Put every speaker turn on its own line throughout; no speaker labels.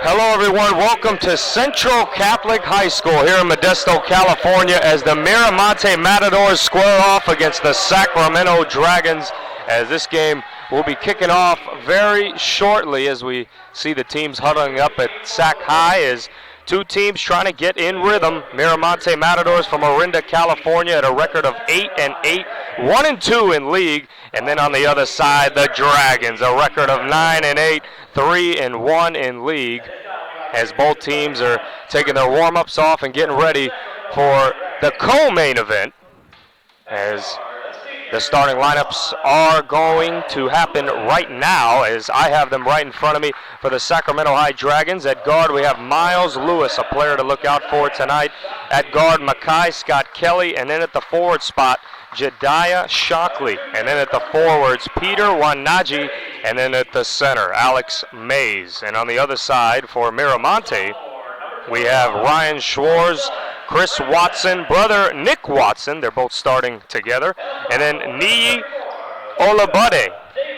Hello everyone, welcome to Central Catholic High School here in Modesto, California, as the Miramonte Matadors square off against the Sacramento Dragons, as this game will be kicking off very shortly as we see the teams huddling up at Sac High as two teams trying to get in rhythm. Miramonte Matadors from Orinda, California at a record of 8-8, 1-2 in league. And then on the other side, the Dragons, a record of 9-8, 3-1 in league, as both teams are taking their warm-ups off and getting ready for the co-main event, as the starting lineups are going to happen right now, as I have them right in front of me. For the Sacramento High Dragons, at guard we have Miles Lewis, a player to look out for tonight. At guard, Makai Scott Kelly, and then at the forward spot, Jediah Shockley. And then at the forwards, Peter Wanaji, and then at the center, Alex Mays. And on the other side for Miramonte, we have Ryan Schwartz, Chris Watson, brother Nick Watson. They're both starting together. And then Niyi Olabade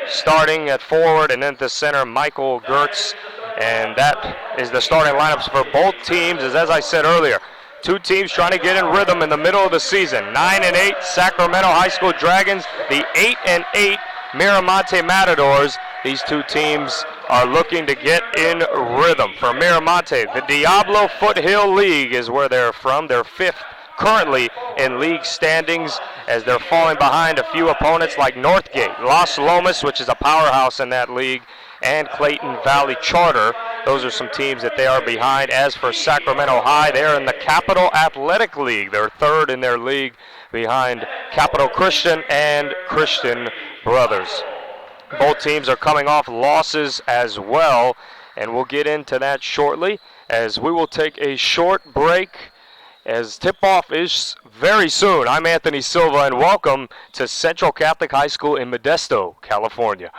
starting at forward, and then at the center, Michael Gertz. And that is the starting lineups for both teams, as I said earlier. Two teams trying to get in rhythm in the middle of the season. 9-8 Sacramento High School Dragons, the 8-8 Miramonte Matadors. These two teams are looking to get in rhythm. For Miramonte, the Diablo Foothill League is where they're from. They're fifth currently in league standings as they're falling behind a few opponents like Northgate, Las Lomas, which is a powerhouse in that league, and Clayton Valley Charter. Those are some teams that they are behind. As for Sacramento High, they're in the Capital Athletic League. They're third in their league behind Capital Christian and Christian Brothers. Both teams are coming off losses as well, and we'll get into that shortly as we will take a short break as tip-off is very soon. I'm Anthony Silva, and welcome to Central Catholic High School in Modesto, California.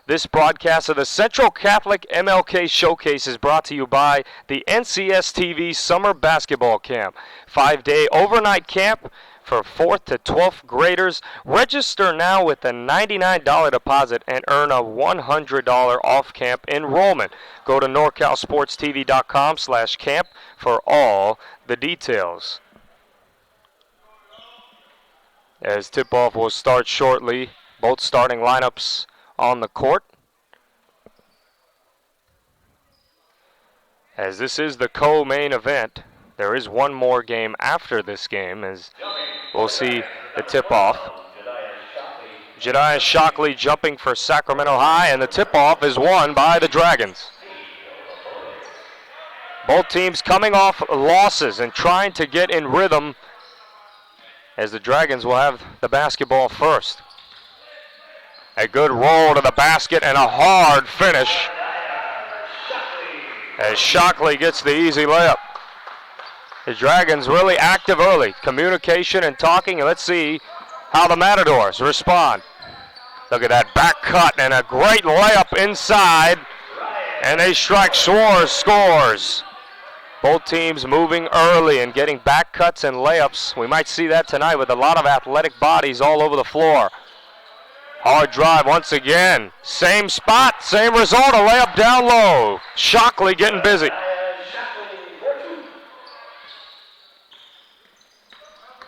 This broadcast of the Central Catholic MLK Showcase is brought to you by the NCSTV Summer Basketball Camp, 5-day overnight camp for 4th to 12th graders. Register now with a $99 deposit and earn a $100 off-camp enrollment. Go to NorCalSportsTV.com/camp for all the details. As tip-off will start shortly, both starting lineups on the court. As this is the co-main event, there is one more game after this game as we'll see the tip-off. Jediah Shockley jumping for Sacramento High, and the tip-off is won by the Dragons. Both teams coming off losses and trying to get in rhythm as the Dragons will have the basketball first. A good roll to the basket and a hard finish as Shockley gets the easy layup. The Dragons really active early. Communication and talking. Let's see how the Matadors respond. Look at that back cut and a great layup inside. And they strike Schwartz scores. Both teams moving early and getting back cuts and layups. We might see that tonight with a lot of athletic bodies all over the floor. Hard drive once again. Same spot, same result, a layup down low. Shockley getting busy.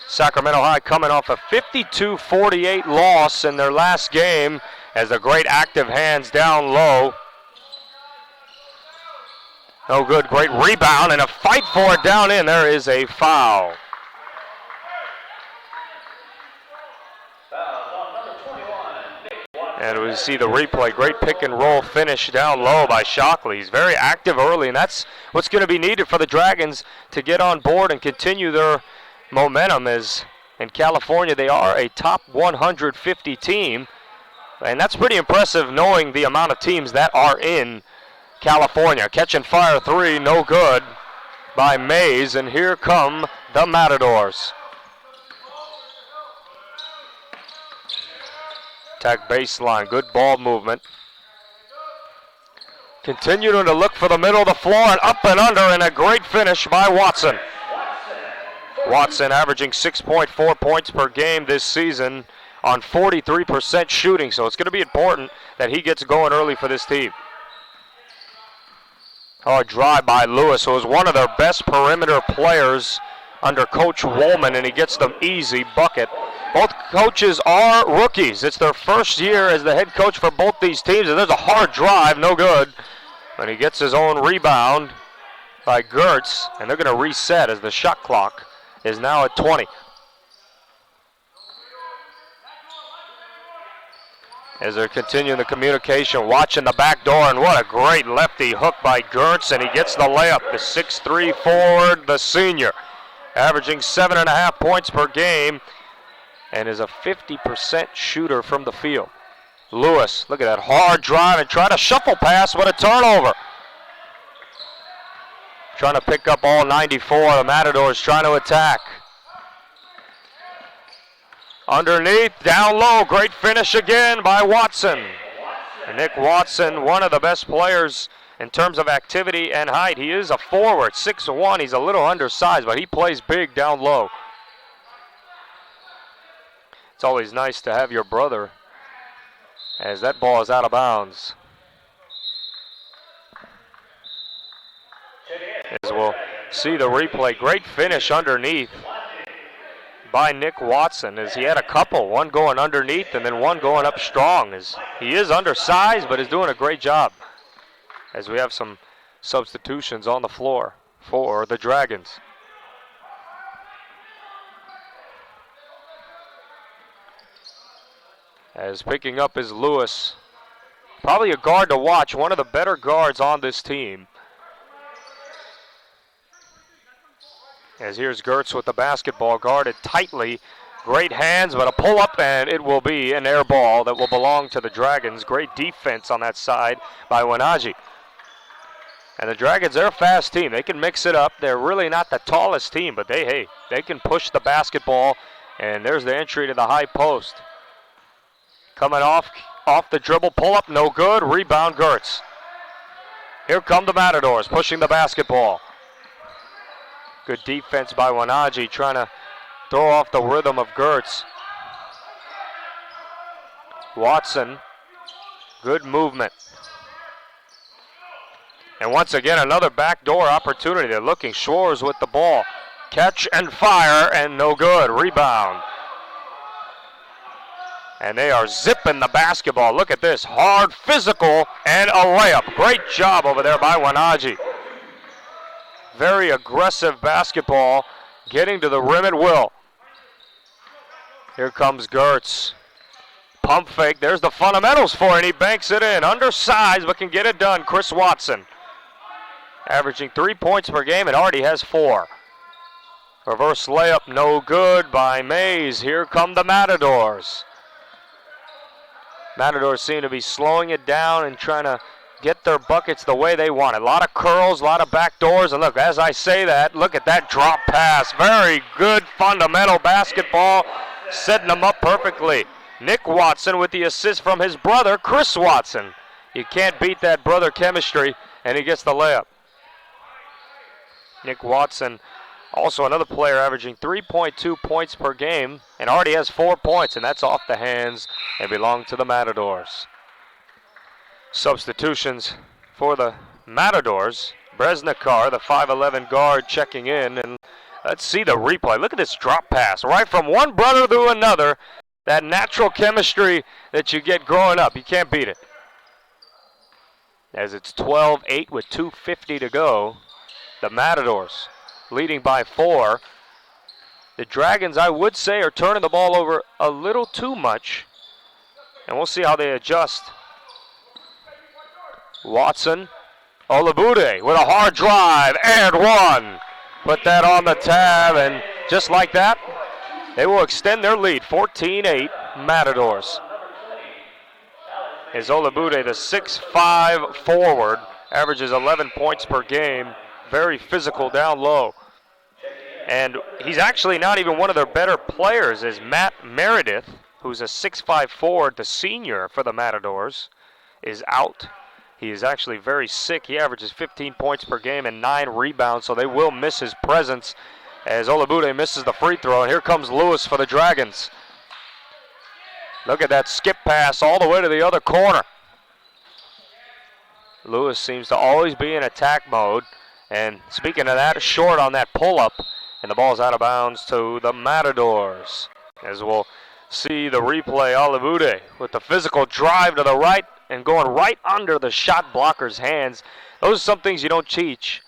Sacramento High coming off a 52-48 loss in their last game as a great active hands down low. No good, great rebound and a fight for it down in. There is a foul. And we see the replay. Great pick and roll finish down low by Shockley. He's very active early, and that's what's going to be needed for the Dragons to get on board and continue their momentum. As in California, they are a top 150 team, and that's pretty impressive knowing the amount of teams that are in California. Catch and fire three, no good by Mays, and here come the Matadors. Attack baseline, good ball movement. Continuing to look for the middle of the floor and up and under, and a great finish by Watson. Watson averaging 6.4 points per game this season on 43% shooting, so it's going to be important that he gets going early for this team. Hard drive by Lewis, who is one of their best perimeter players under Coach Woolman, and he gets them easy bucket. Both coaches are rookies. It's their first year as the head coach for both these teams, and there's a hard drive, no good. But he gets his own rebound by Gertz, and they're going to reset as the shot clock is now at 20. As they're continuing the communication, watching the back door, and what a great lefty hook by Gertz, and he gets the layup. The 6'3" forward, the senior, averaging 7.5 points per game, and is a 50% shooter from the field. Lewis, look at that hard drive and try to shuffle pass, but a turnover. Trying to pick up all 94. The Matadors trying to attack. Underneath, down low, great finish again by Watson. And Nick Watson, one of the best players in terms of activity and height. He is a forward, 6'1". He's a little undersized, but he plays big down low. It's always nice to have your brother as that ball is out of bounds. As we'll see the replay, great finish underneath by Nick Watson, as he had a couple, one going underneath and then one going up strong. As he is undersized, but is doing a great job. As we have some substitutions on the floor for the Dragons. As picking up is Lewis. Probably a guard to watch, one of the better guards on this team. As here's Gertz with the basketball, guarded tightly. Great hands, but a pull-up, and it will be an air ball that will belong to the Dragons. Great defense on that side by Wanaji. And the Dragons, they're a fast team. They can mix it up. They're really not the tallest team, but they can push the basketball, and there's the entry to the high post. Coming off the dribble, pull-up, no good. Rebound, Gertz. Here come the Matadors, pushing the basketball. Good defense by Wanaji, trying to throw off the rhythm of Gertz. Watson, good movement. And once again, another backdoor opportunity. They're looking. Schwartz with the ball. Catch and fire, and no good. Rebound. And they are zipping the basketball. Look at this. Hard, physical, and a layup. Great job over there by Wanaji. Very aggressive basketball, getting to the rim at will. Here comes Gertz. Pump fake, there's the fundamentals for it, and he banks it in. Undersized, but can get it done, Chris Watson. Averaging 3 points per game and already has 4. Reverse layup, no good by Mays. Here come the Matadors. Matadors seem to be slowing it down and trying to get their buckets the way they want it. A lot of curls, a lot of back doors, and look, as I say that, look at that drop pass. Very good fundamental basketball, setting them up perfectly. Nick Watson with the assist from his brother, Chris Watson. You can't beat that brother chemistry, and he gets the layup. Nick Watson, also another player averaging 3.2 points per game, and already has 4 points, and that's off the hands and belong to the Matadors. Substitutions for the Matadors. Bresnikar, the 5'11 guard, checking in. And let's see the replay. Look at this drop pass. Right from one brother to another. That natural chemistry that you get growing up. You can't beat it. As it's 12-8 with 2:50 to go. The Matadors leading by 4. The Dragons, I would say, are turning the ball over a little too much. And we'll see how they adjust. Watson, Olabude with a hard drive, and one. Put that on the tab, and just like that, they will extend their lead, 14-8 Matadors. Is Olabude, the 6'5 forward, averages 11 points per game, very physical down low. And he's actually not even one of their better players, is Matt Meredith, who's a 6'5 forward, the senior for the Matadors, is out. He is actually very sick. He averages 15 points per game and 9 rebounds, so they will miss his presence as Olabude misses the free throw. And here comes Lewis for the Dragons. Look at that skip pass all the way to the other corner. Lewis seems to always be in attack mode. And speaking of that, short on that pull-up, and the ball's out of bounds to the Matadors. As we'll see the replay, Olabude with the physical drive to the right, and going right under the shot blocker's hands. Those are some things you don't teach,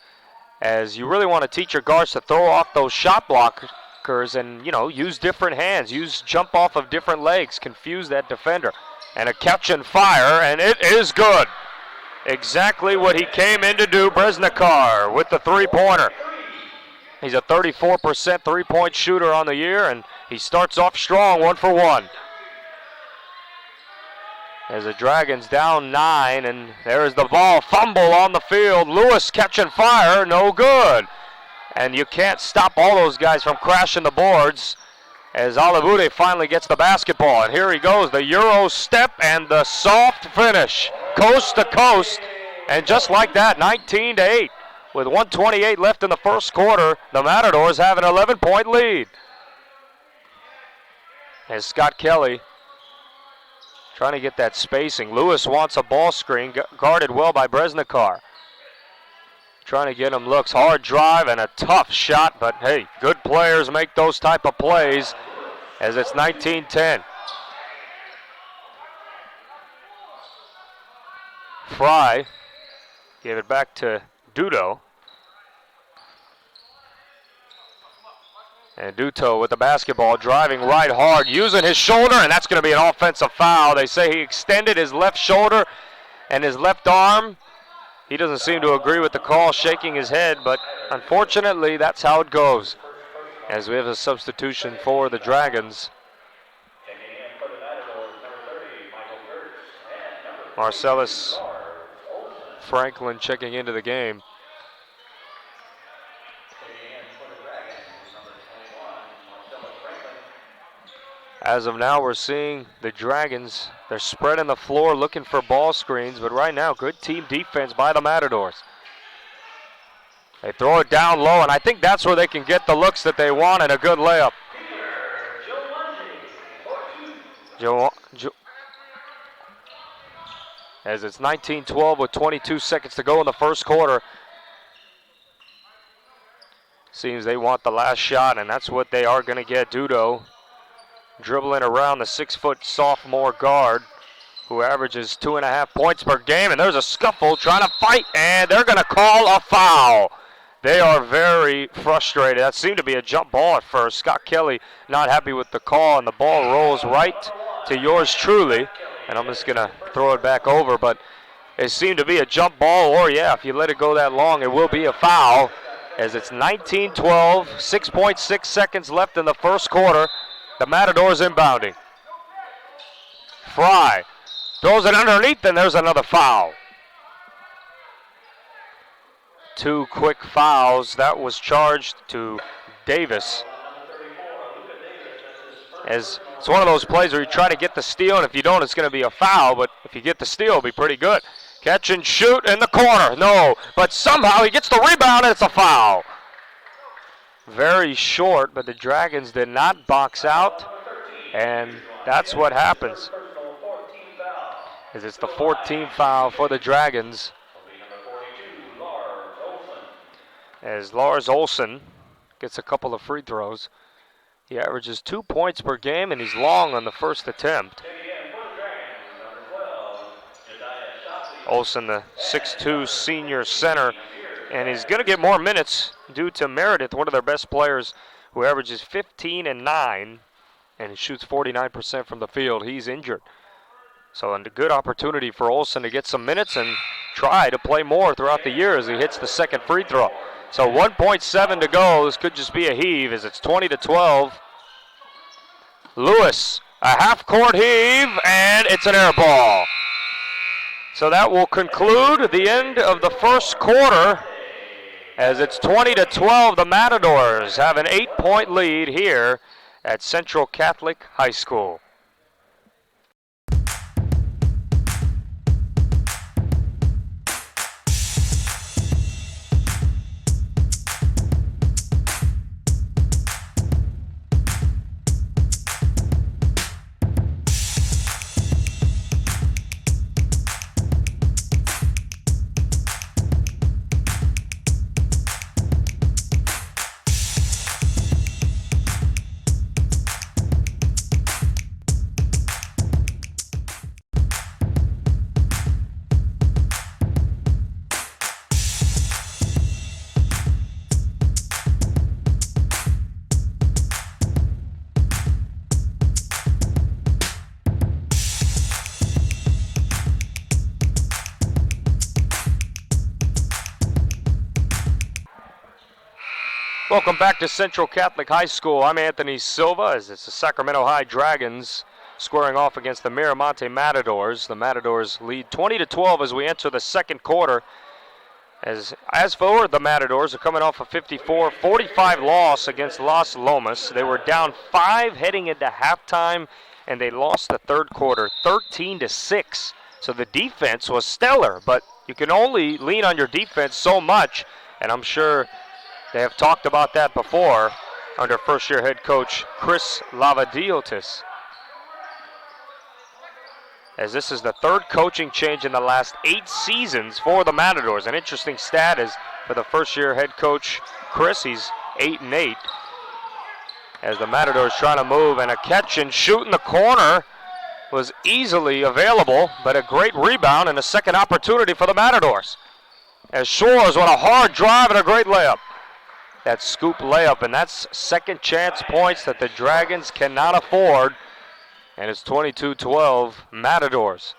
as you really want to teach your guards to throw off those shot blockers and, use different hands, use jump off of different legs, confuse that defender. And a catch and fire, and it is good. Exactly what he came in to do, Bresnikar with the three-pointer. He's a 34% three-point shooter on the year, and he starts off strong, 1 for 1. As the Dragons down 9, and there's the ball, fumble on the field. Lewis catching fire, no good. And you can't stop all those guys from crashing the boards as Olabude finally gets the basketball. And here he goes, the Euro step and the soft finish, coast to coast. And just like that, 19-8. With 1:28 left in the first quarter, the Matadors have an 11-point lead. As Scott Kelly trying to get that spacing. Lewis wants a ball screen, guarded well by Bresnikar. trying to get him looks. Hard drive and a tough shot, but hey, good players make those type of plays as it's 19-10. Fry gave it back to Duto. And Duto with the basketball, driving right hard, using his shoulder, and that's going to be an offensive foul. They say he extended his left shoulder and his left arm. He doesn't seem to agree with the call, shaking his head, but unfortunately, that's how it goes. As we have a substitution for the Dragons. Marcellus Franklin checking into the game. As of now, we're seeing the Dragons. They're spreading the floor looking for ball screens, but right now, good team defense by the Matadors. They throw it down low, and I think that's where they can get the looks that they want and a good layup. As it's 19-12 with 22 seconds to go in the first quarter. Seems they want the last shot, and that's what they are going to get. Duto dribbling around the 6-foot sophomore guard who averages 2.5 points per game, and there's a scuffle trying to fight, and they're going to call a foul. They are very frustrated. That seemed to be a jump ball at first. Scott Kelly not happy with the call, and the ball rolls right to yours truly, and I'm just going to throw it back over, but it seemed to be a jump ball, or yeah, if you let it go that long, it will be a foul, as it's 19-12, 6.6 seconds left in the first quarter. The Matadors inbounding. Fry throws it underneath, and there's another foul. 2 quick fouls. That was charged to Davis. As it's one of those plays where you try to get the steal, and if you don't, it's going to be a foul, but if you get the steal, it'll be pretty good. Catch and shoot in the corner. No, but somehow he gets the rebound, and it's a foul. Very short, but the Dragons did not box out, and that's what happens. As it's the 14th foul for the Dragons. As Lars Olsen gets a couple of free throws. He averages 2 points per game, and he's long on the first attempt. Olsen, the 6'2 senior center, and he's going to get more minutes due to Meredith, one of their best players, who averages 15 and 9, and he shoots 49% from the field. He's injured. So a good opportunity for Olsen to get some minutes and try to play more throughout the year as he hits the second free throw. So 1.7 to go. This could just be a heave as it's 20-12. Lewis, a half-court heave, and it's an air ball. So that will conclude the end of the first quarter. As it's 20-12, the Matadors have an 8-point lead here at Central Catholic High School. Welcome back to Central Catholic High School. I'm Anthony Silva as it's the Sacramento High Dragons squaring off against the Miramonte Matadors. The Matadors lead 20-12 as we enter the second quarter. As for the Matadors, are coming off a 54-45 loss against Las Lomas. They were down 5 heading into halftime, and they lost the third quarter 13-6. So the defense was stellar, but you can only lean on your defense so much, and I'm sure they have talked about that before under first-year head coach Chris Lavadiotis. As this is the third coaching change in the last 8 seasons for the Matadors. An interesting stat is for for the first-year head coach, Chris. He's 8-8. As the Matadors trying to move, and a catch and shoot in the corner was easily available, but a great rebound and a second opportunity for the Matadors. As Shores with a hard drive and a great layup. That scoop layup, and that's second chance points that the Dragons cannot afford. And it's 22-12 Matadors.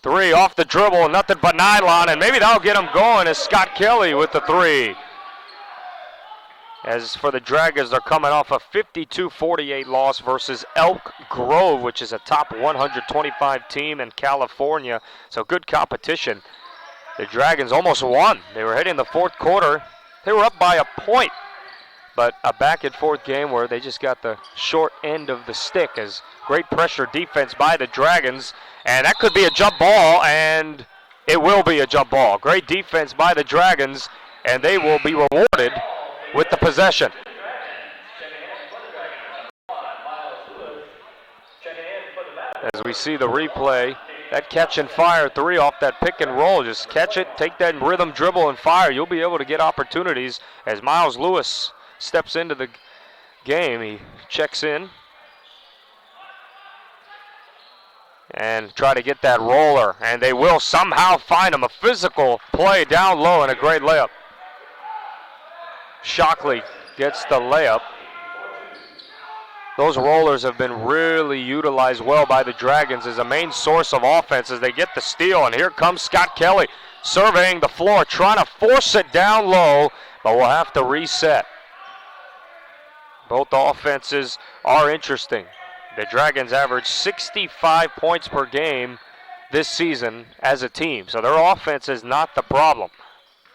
3 off the dribble, nothing but nylon, and maybe that'll get him going as Scott Kelly with the 3. As for the Dragons, they're coming off a 52-48 loss versus Elk Grove, which is a top 125 team in California. So good competition. The Dragons almost won. They were heading the fourth quarter. They were up by a point. But a back-and-forth game where they just got the short end of the stick as great pressure defense by the Dragons. And that could be a jump ball, and it will be a jump ball. Great defense by the Dragons, and they will be rewarded with the possession. As we see the replay, that catch and fire 3 off that pick and roll. Just catch it, take that rhythm dribble and fire. You'll be able to get opportunities as Miles Lewis steps into the game. He checks in and try to get that roller, and they will somehow find him. A physical play down low and a great layup. Shockley gets the layup. Those rollers have been really utilized well by the Dragons as a main source of offense as they get the steal. And here comes Scott Kelly surveying the floor, trying to force it down low, but we'll have to reset. Both offenses are interesting. The Dragons average 65 points per game this season as a team, so their offense is not the problem.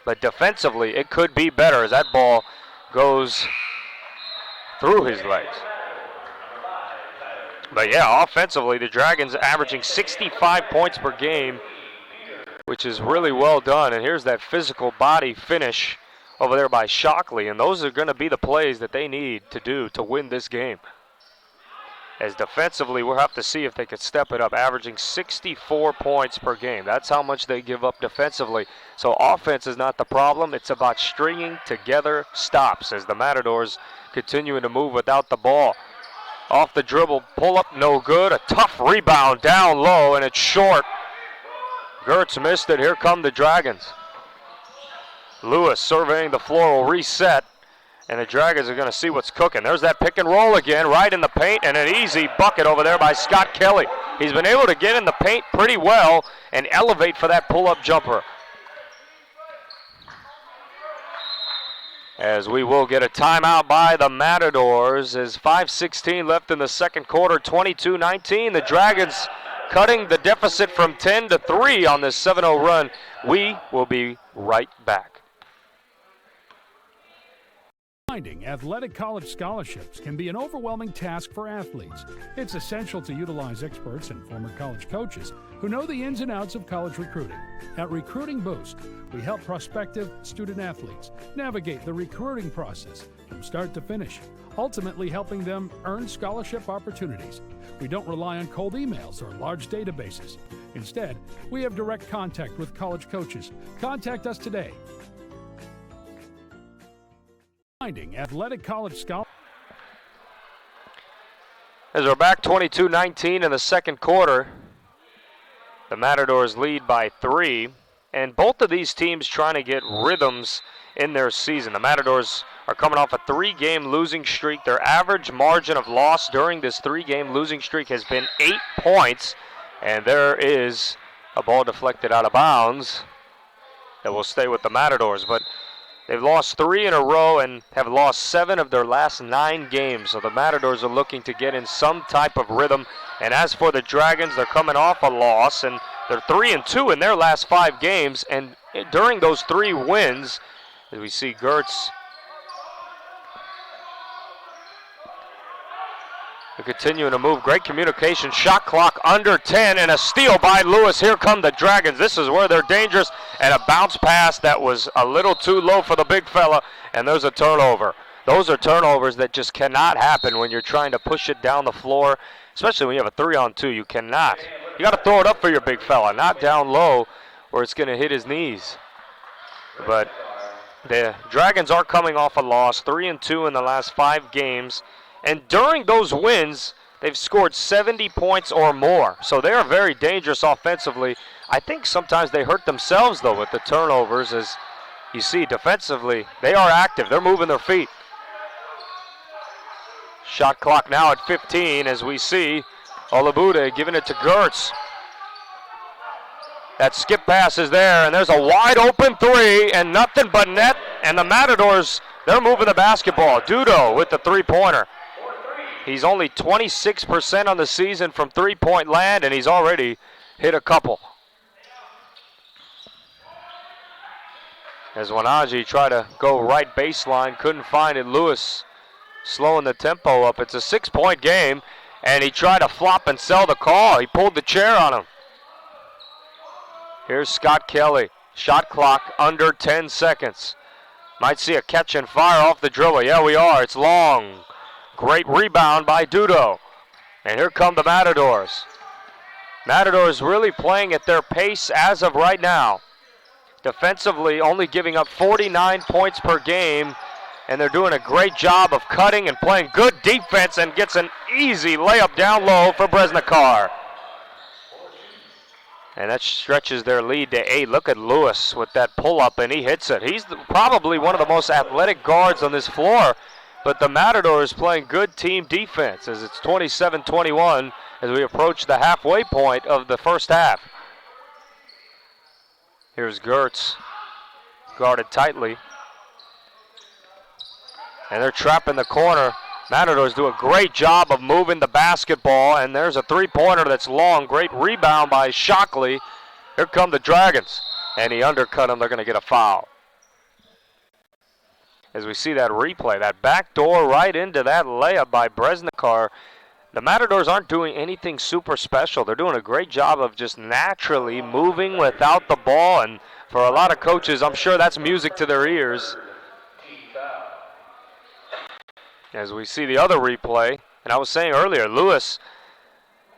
But defensively, it could be better as that ball goes through his legs. But yeah, offensively, the Dragons averaging 65 points per game, which is really well done. And here's that physical body finish over there by Shockley. And those are going to be the plays that they need to do to win this game. As defensively, we'll have to see if they could step it up, averaging 64 points per game. That's how much they give up defensively. So offense is not the problem. It's about stringing together stops as the Matadors continuing to move without the ball. Off the dribble, pull up, no good. A tough rebound down low, and it's short. Gertz missed it. Here come the Dragons. Lewis surveying the floor will reset. And the Dragons are going to see what's cooking. There's that pick and roll again, right in the paint, and an easy bucket over there by Scott Kelly. He's been able to get in the paint pretty well and elevate for that pull-up jumper. As we will get a timeout by the Matadors as 5:16 left in the second quarter, 22-19. The Dragons cutting the deficit from 10 to 3 on this 7-0 run. We will be right back.
Finding athletic college scholarships can be an overwhelming task for athletes. It's essential to utilize experts and former college coaches who know the ins and outs of college recruiting. At Recruiting Boost, we help prospective student athletes navigate the recruiting process from start to finish, ultimately helping them earn scholarship opportunities. We don't rely on cold emails or large databases. Instead, we have direct contact with college coaches. Contact us today. Finding athletic college scholars.
As we're back 22-19 in the second quarter, the Matadors lead by 3, and both of these teams trying to get rhythms in their season. The Matadors are coming off a 3-game losing streak. Their average margin of loss during this 3-game losing streak has been 8 points, and there is a ball deflected out of bounds that will stay with the Matadors. But they've lost 3 in a row and have lost 7 of their last 9 games. So the Matadors are looking to get in some type of rhythm. And as for the Dragons, they're coming off a loss, and they're 3-2 in their last 5 games. And during those 3 wins, as we see Gertz continuing to move. Great communication. Shot clock under 10 and a steal by Lewis. Here come the Dragons. This is where they're dangerous. And a bounce pass that was a little too low for the big fella. And there's a turnover. Those are turnovers that just cannot happen when you're trying to push it down the floor, especially when you have a 3-on-2. You cannot. You got to throw it up for your big fella, not down low where it's going to hit his knees. But the Dragons are coming off a loss, 3-2 in the last 5 games. And during those wins, they've scored 70 points or more. So they are very dangerous offensively. I think sometimes they hurt themselves, though, with the turnovers. As you see, defensively, they are active. They're moving their feet. Shot clock now at 15 as we see Olabude giving it to Gertz. That skip pass is there, and there's a wide open 3 and nothing but net. And the Matadors, they're moving the basketball. Dudo with the 3-pointer. He's only 26% on the season from 3-point land, and he's already hit a couple. As Wanaji tried to go right baseline, couldn't find it. Lewis slowing the tempo up. It's a 6-point game, and he tried to flop and sell the call. He pulled the chair on him. Here's Scott Kelly. Shot clock under 10 seconds. Might see a catch and fire off the dribble. Yeah, we are. It's long. Great rebound by Dudo. And here come the Matadors. Matadors really playing at their pace as of right now. Defensively, only giving up 49 points per game. And they're doing a great job of cutting and playing good defense, and gets an easy layup down low for Bresnikar. And that stretches their lead to 8. Look at Lewis with that pull-up, and he hits it. He's probably one of the most athletic guards on this floor, but the Matadors playing good team defense as it's 27-21 as we approach the halfway point of the first half. Here's Gertz, guarded tightly. And they're trapped in the corner. Matadors do a great job of moving the basketball, and there's a 3-pointer that's long. Great rebound by Shockley. Here come the Dragons, and he undercut him. They're going to get a foul. As we see that replay, that backdoor right into that layup by Bresnikar. The Matadors aren't doing anything super special. They're doing a great job of just naturally moving without the ball, and for a lot of coaches, I'm sure that's music to their ears. As we see the other replay, and I was saying earlier, Lewis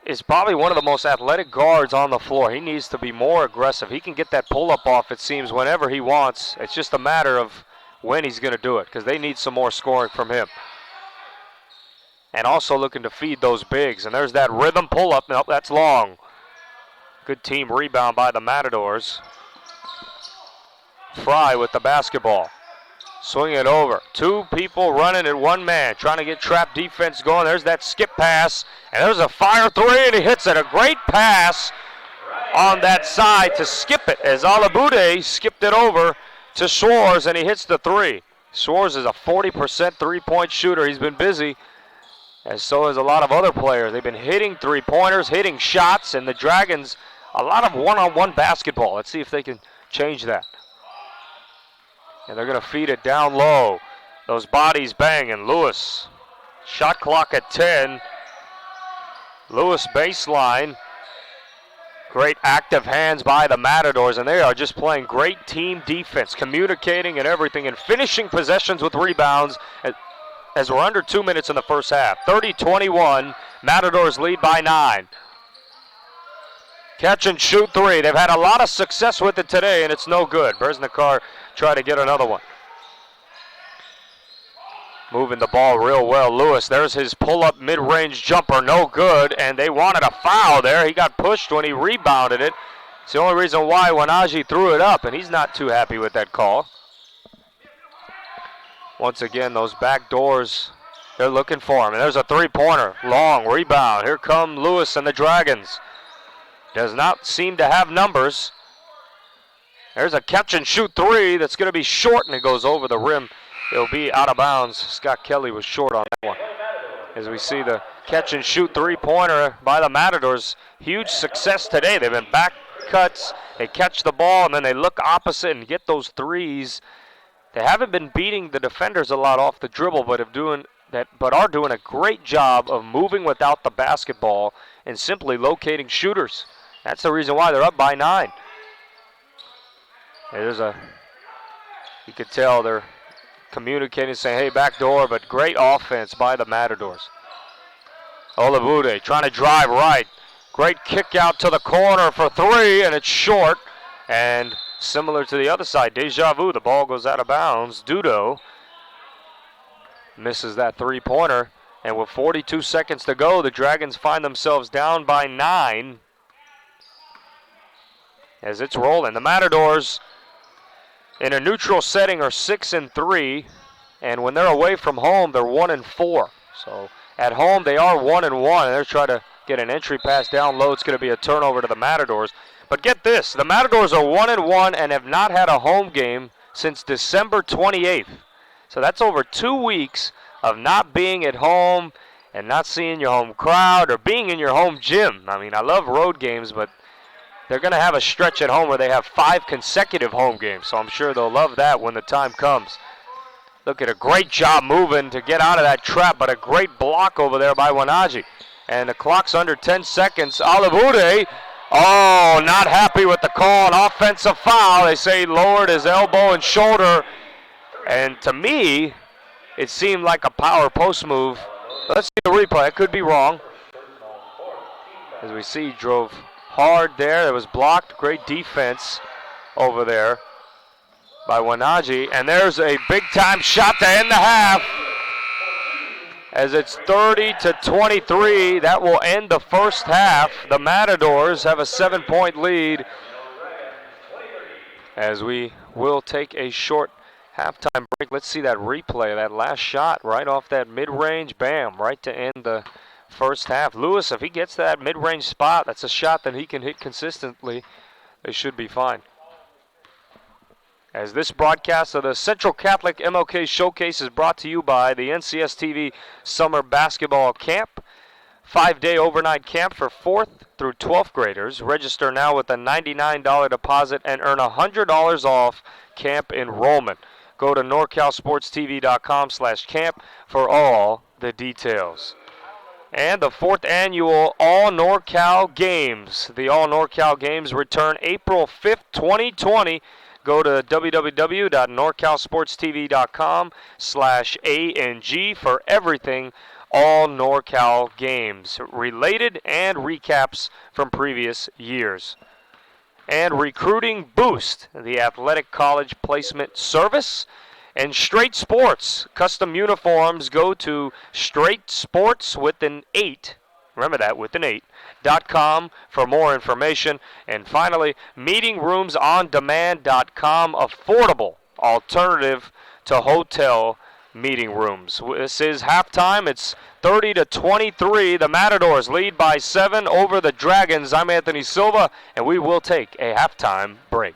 is probably one of the most athletic guards on the floor. He needs to be more aggressive. He can get that pull-up off, it seems, whenever he wants. It's just a matter of when he's going to do it, because they need some more scoring from him. And also looking to feed those bigs. And there's that rhythm pull-up. Nope, that's long. Good team rebound by the Matadors. Fry with the basketball. Swing it over. 2 people running at 1 man, trying to get trap defense going. There's that skip pass, and there's a fire 3, and he hits it. A great pass on that side to skip it, as Olabude skipped it over to Schwartz, and he hits the 3. Schwartz is a 40% 3-point shooter. He's been busy, as so is a lot of other players. They've been hitting 3-pointers, hitting shots, and the Dragons, a lot of one-on-one basketball. Let's see if they can change that. And they're going to feed it down low. Those bodies banging. Lewis. Shot clock at 10. Lewis baseline. Great active hands by the Matadors, and they are just playing great team defense, communicating and everything, and finishing possessions with rebounds as we're under 2 minutes in the first half. 30-21. Matadors lead by 9. Catch and shoot 3. They've had a lot of success with it today, and it's no good. Bresnikar try to get another one. Moving the ball real well. Lewis, there's his pull-up mid-range jumper, no good, and they wanted a foul there. He got pushed when he rebounded it. It's the only reason why Wanaji threw it up, and he's not too happy with that call. Once again, those back doors, they're looking for him. And there's a 3-pointer, long rebound. Here come Lewis and the Dragons. Does not seem to have numbers. There's a catch and shoot 3 that's going to be short, and it goes over the rim. It'll be out of bounds. Scott Kelly was short on that one. As we see the catch and shoot 3-pointer by the Matadors. Huge success today. They've been back cuts. They catch the ball, and then they look opposite and get those threes. They haven't been beating the defenders a lot off the dribble, but are doing a great job of moving without the basketball and simply locating shooters. That's the reason why they're up by 9. You could tell they're communicating, saying, hey, back door, but great offense by the Matadors. Olabude trying to drive right. Great kick out to the corner for 3, and it's short. And similar to the other side, deja vu, the ball goes out of bounds. Dudo misses that three-pointer. And with 42 seconds to go, the Dragons find themselves down by 9 as it's rolling. The Matadors in a neutral setting are 6-3, and when they're away from home, they're 1-4. So at home, they are 1-1, and they're trying to get an entry pass down low. It's going to be a turnover to the Matadors. But get this, the Matadors are 1-1 and have not had a home game since December 28th. So that's over 2 weeks of not being at home and not seeing your home crowd or being in your home gym. I mean, I love road games, but they're going to have a stretch at home where they have 5 consecutive home games. So I'm sure they'll love that when the time comes. Look at a great job moving to get out of that trap, but a great block over there by Wanaji. And the clock's under 10 seconds. Olivude, not happy with the call, an offensive foul. They say he lowered his elbow and shoulder. And to me, it seemed like a power post move. Let's see the replay. I could be wrong. As we see, he drove hard there. It was blocked. Great defense over there by Wanaji. And there's a big-time shot to end the half. As it's 30-23, that will end the first half. The Matadors have a 7-point lead. As we will take a short halftime break. Let's see that replay of that last shot right off that mid-range. Bam, right to end the first half. Lewis, if he gets that mid-range spot, that's a shot that he can hit consistently. They should be fine. As this broadcast of the Central Catholic MLK Showcase is brought to you by the NCSTV Summer Basketball Camp. 5-day overnight camp for 4th through 12th graders. Register now with a $99 deposit and earn $100 off camp enrollment. Go to NorCalSportsTV.com/camp for all the details. And the 4th annual All NorCal Games. The All NorCal Games return April 5th, 2020. Go to www.NorCalSportsTV.com/ANG for everything All NorCal Games, related and recaps from previous years. And Recruiting Boost, the athletic college placement service. And Straight Sports, custom uniforms. Go to Straight Sports with an 8. Remember that, with an 8.com for more information. And finally, meetingroomsondemand.com, affordable alternative to hotel meeting rooms. This is halftime. It's 30-23. The Matadors lead by 7 over the Dragons. I'm Anthony Silva, and we will take a halftime break.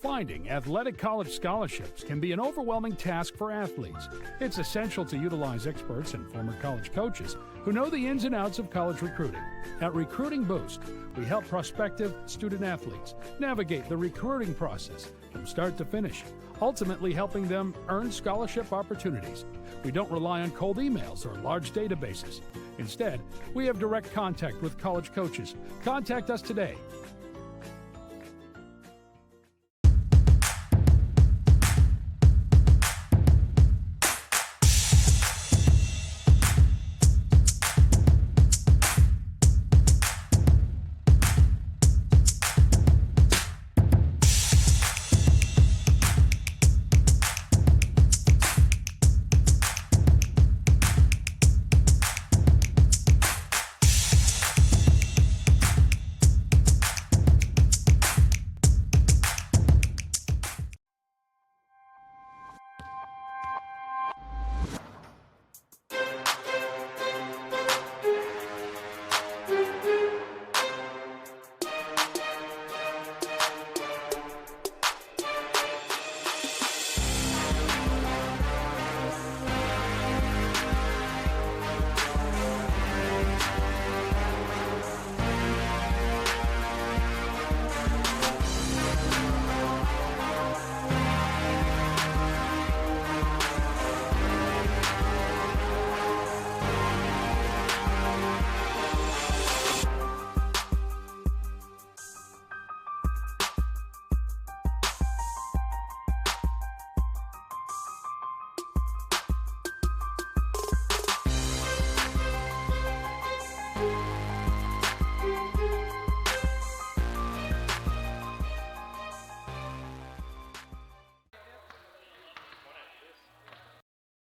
Finding athletic college scholarships can be an overwhelming task for athletes. It's essential to utilize experts and former college coaches who know the ins and outs of college recruiting. At Recruiting Boost, we help prospective student athletes navigate the recruiting process from start to finish, ultimately helping them earn scholarship opportunities. We don't rely on cold emails or large databases. Instead, we have direct contact with college coaches. Contact us today.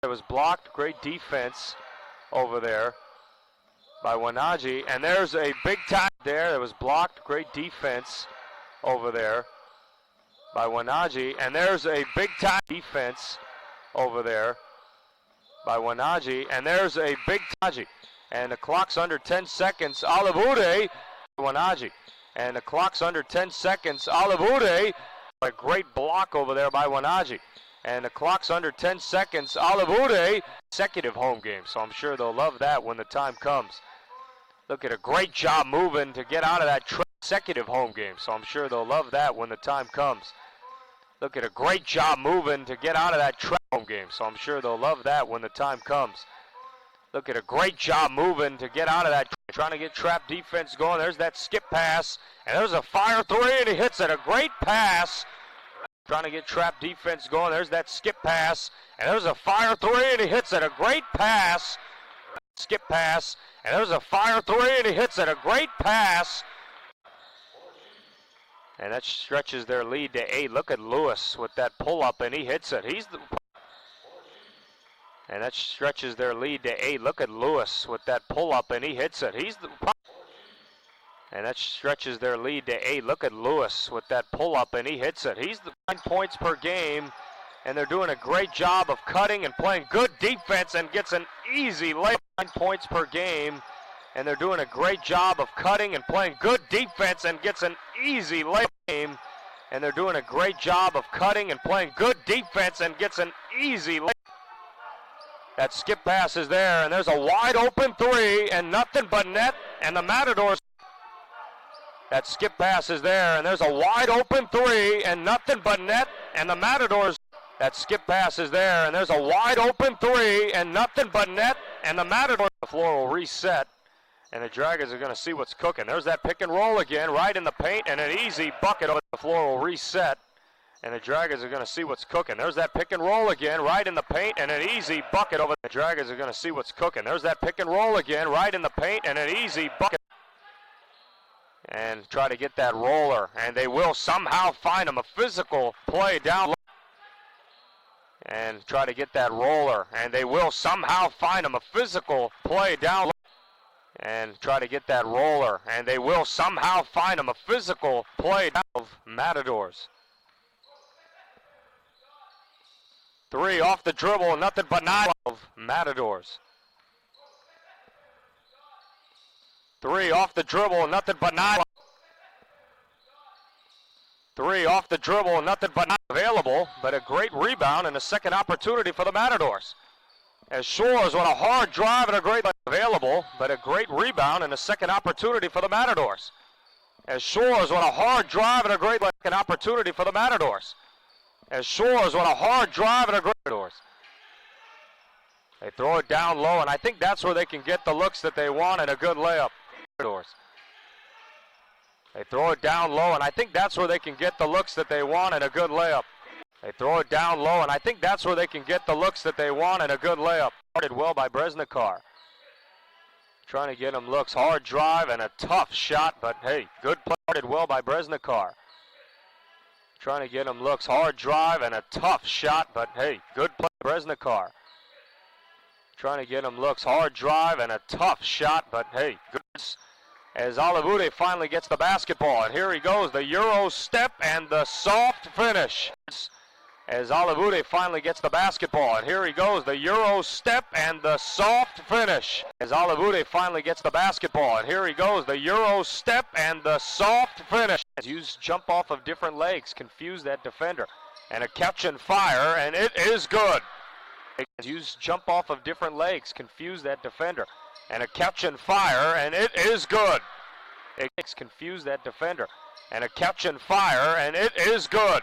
It was blocked. Great defense over there by Wanaji. And there's a big time there. It was blocked. Great defense over there by Wanaji. And there's a big time defense over there by Wanaji. And there's a big time. And the clock's under 10 seconds. Olivude, Wanaji. And the clock's under 10 seconds. Olivude, a great block over there by Wanaji. And the clock's under 10 seconds. Olivude, consecutive home game. So I'm sure they'll love that when the time comes. Look at a great job moving to get out of that consecutive home game. So I'm sure they'll love that when the time comes. Look at a great job moving to get out of that home game. So I'm sure they'll love that when the time comes. Look at a great job moving to get out of that. Trying to get trap defense going. There's that skip pass. And there's a fire three, and he hits it. A great pass. Trying to get trap defense going. There's that skip pass. And there's a fire three, and he hits it. A great pass. Skip pass. And there's a fire three, and he hits it. A great pass. And that stretches their lead to 8. Look at Lewis with that pull-up, and he hits it. And that stretches their lead to 8. Look at Lewis with that pull-up, and he hits it. And that stretches their lead to 8. Look at Lewis with that pull-up, and he hits it. He's the 9 points per game, and they're doing a great job of cutting and playing good defense and gets an easy layup. 9 points per game, and they're doing a great job of cutting and playing good defense and gets an easy layup. And they're doing a great job of cutting and playing good defense and gets an easy layup. That skip pass is there, and there's a wide open three, and nothing but net, and the Matadors. That skip pass is there, and there's a wide open three, and nothing but net, and the Matadors. That skip pass is there, and there's a wide open three, and nothing but net, and the Matadors. The floor will reset, and the Dragons are going to see what's cooking. There's that pick and roll again, right in the paint, and an easy bucket. The floor will reset, and the Dragons are going to see what's cooking. There's that pick and roll again, right in the paint, and an easy bucket over. The Dragons are going to see what's cooking. There's that pick and roll again, right in the paint, and an easy bucket. And try to get that roller, and they will somehow find him. A physical play down low. And try to get that roller, and they will somehow find him. A physical play down low. And try to get that roller, and they will somehow find him. A physical play down of Matadors. 3 off the dribble, nothing but 9 of Matadors. 3 off the dribble, nothing but 9. 3 off the dribble, nothing but 9 available, but a great rebound and a second opportunity for the Matadors. As Shores with a hard drive and a great available, but a great rebound and a second opportunity for the Matadors. As Shores with a hard drive and a great second opportunity for the Matadors. As Shores with a hard drive and a great Matadors. They throw it down low, and I think that's where they can get the looks that they want and a good layup. They throw it down low, and I think that's where they can get the looks that they want and a good layup. They throw it down low, and I think that's where they can get the looks that they want and a good layup. Started well by Bresnikar. Trying to get him looks. Hard drive and a tough shot, but hey, good play. Started well by Bresnikar. Trying to get him looks. Hard drive and a tough shot, but hey, good play by Bresnikar. Trying to get him looks. Hard drive and a tough shot, but hey, good. As Olivude finally gets the basketball, and here he goes, the Euro step and the soft finish. As Olivude finally gets the basketball, and here he goes, the Euro step and the soft finish. As Olivude finally gets the basketball, and here he goes, the Euro step and the soft finish. Use jump off of different legs, confuse that defender, and a catch and fire, and it is good. Use jump off of different legs, confuse that defender, and a catch and fire, and it is good. It confuse that defender, and a catch and fire, and it is good.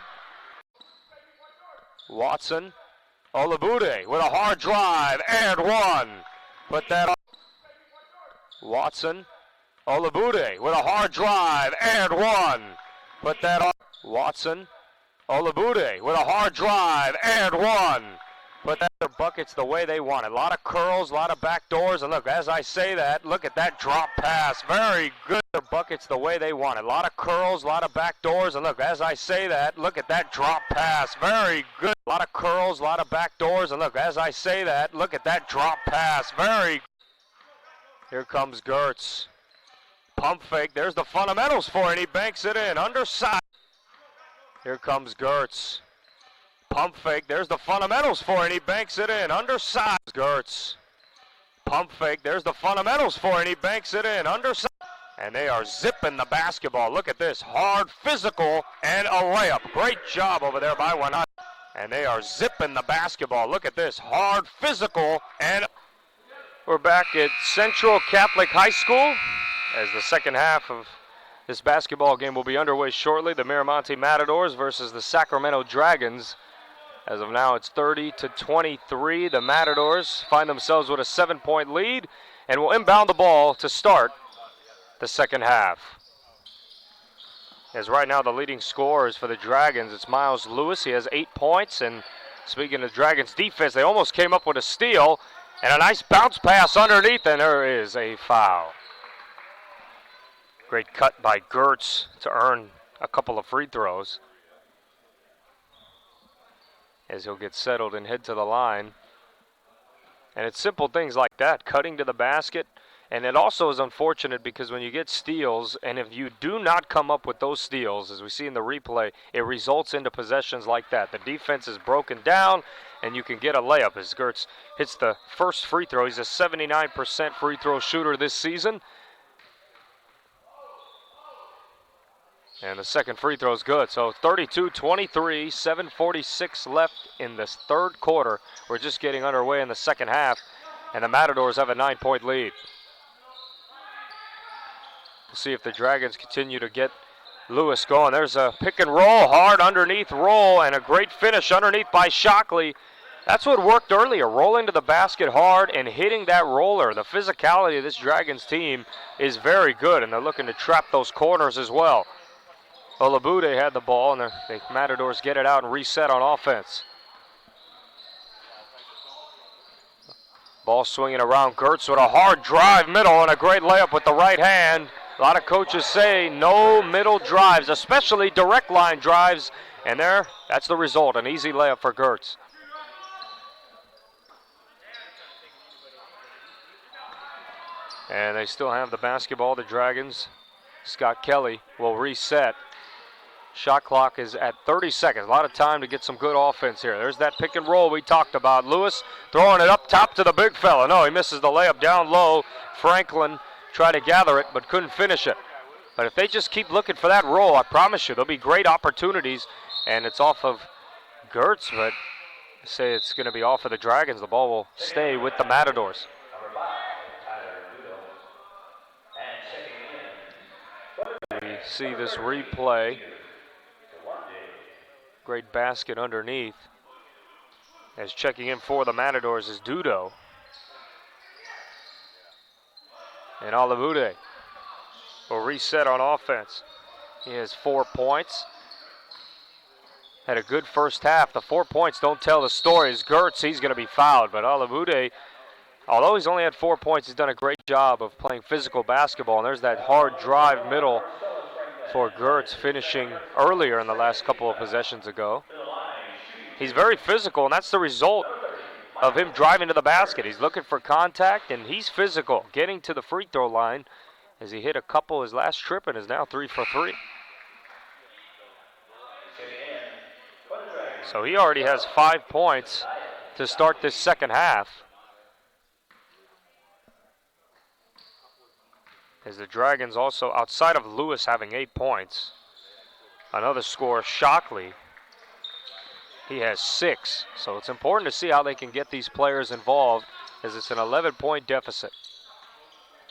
Watson, Olivude with a hard drive, and one. Put that on. Watson, Olivude with a hard drive, and one. Put that on. Watson, Olivude with a hard drive, and one. put that their buckets the way they want it. A lot of curls, a lot of back doors, and look, as I say that, look at that drop pass. Very good. Their buckets the way they want it. A lot of curls, a lot of back doors, and look, as I say that, look at that drop pass. Very good. A lot of curls, a lot of back doors, and look, as I say that, look at that drop pass. Very good. Here comes Gertz. Pump fake. There's the fundamentals for it. He banks it in. Underside. Here comes Gertz. Pump fake. There's the fundamentals for it. He banks it in. Underside. Gertz. Pump fake. There's the fundamentals for it. He banks it in. Underside. And they are zipping the basketball. Look at this. Hard, physical, and a layup. Great job over there by one. And they are zipping the basketball. Look at this. Hard, physical, and we're back at Central Catholic High School as the second half of this basketball game will be underway shortly. The Miramonte Matadors versus the Sacramento Dragons. As of now, it's 30-23. The Matadors find themselves with a 7-point lead and will inbound the ball to start the second half. As right now the leading scorer is for the Dragons, it's Miles Lewis. He has 8 points, and speaking of Dragons defense, they almost came up with a steal and a nice bounce pass underneath, and there is a foul. Great cut by Gertz to earn a couple of free throws as he'll get settled and head to the line. And it's simple things like that, cutting to the basket. And it also is unfortunate because when you get steals, and if you do not come up with those steals, as we see in the replay, it results into possessions like that. The defense is broken down, and you can get a layup as Gertz hits the first free throw. He's a 79% free throw shooter this season. And the second free throw is good. So 32-23, 7:46 left in this third quarter. We're just getting underway in the second half, and the Matadors have a 9-point lead. We'll see if the Dragons continue to get Lewis going. There's a pick and roll, hard underneath roll, and a great finish underneath by Shockley. That's what worked earlier, rolling to the basket hard and hitting that roller. The physicality of this Dragons team is very good, and they're looking to trap those corners as well. Olabude had the ball, and the Matadors get it out and reset on offense. Ball swinging around. Gertz with a hard drive middle and a great layup with the right hand. A lot of coaches say no middle drives, especially direct line drives, and that's the result, an easy layup for Gertz. And they still have the basketball, the Dragons. Scott Kelly will reset. Shot clock is at 30 seconds. A lot of time to get some good offense here. There's that pick and roll we talked about. Lewis throwing it up top to the big fella. No, he misses the layup down low. Franklin tried to gather it but couldn't finish it. But if they just keep looking for that roll, I promise you, there'll be great opportunities. And it's off of Gertz, but I say it's going to be off of the Dragons. The ball will stay with the Matadors. We see this replay. Great basket underneath. As checking in for the Matadors is Dudo. And Olabude will reset on offense. He has 4 points. Had a good first half. The 4 points don't tell the story. As Gertz, he's going to be fouled. But Olabude, although he's only had 4 points, he's done a great job of playing physical basketball. And there's that hard drive middle for Gertz, finishing earlier in the last couple of possessions ago. He's very physical, and that's the result of him driving to the basket. He's looking for contact, and he's physical, getting to the free throw line as he hit a couple his last trip and is now 3 for 3. So he already has 5 points to start this second half. As the Dragons also, outside of Lewis having 8 points, another scorer, Shockley, he has 6. So it's important to see how they can get these players involved as it's an 11-point deficit.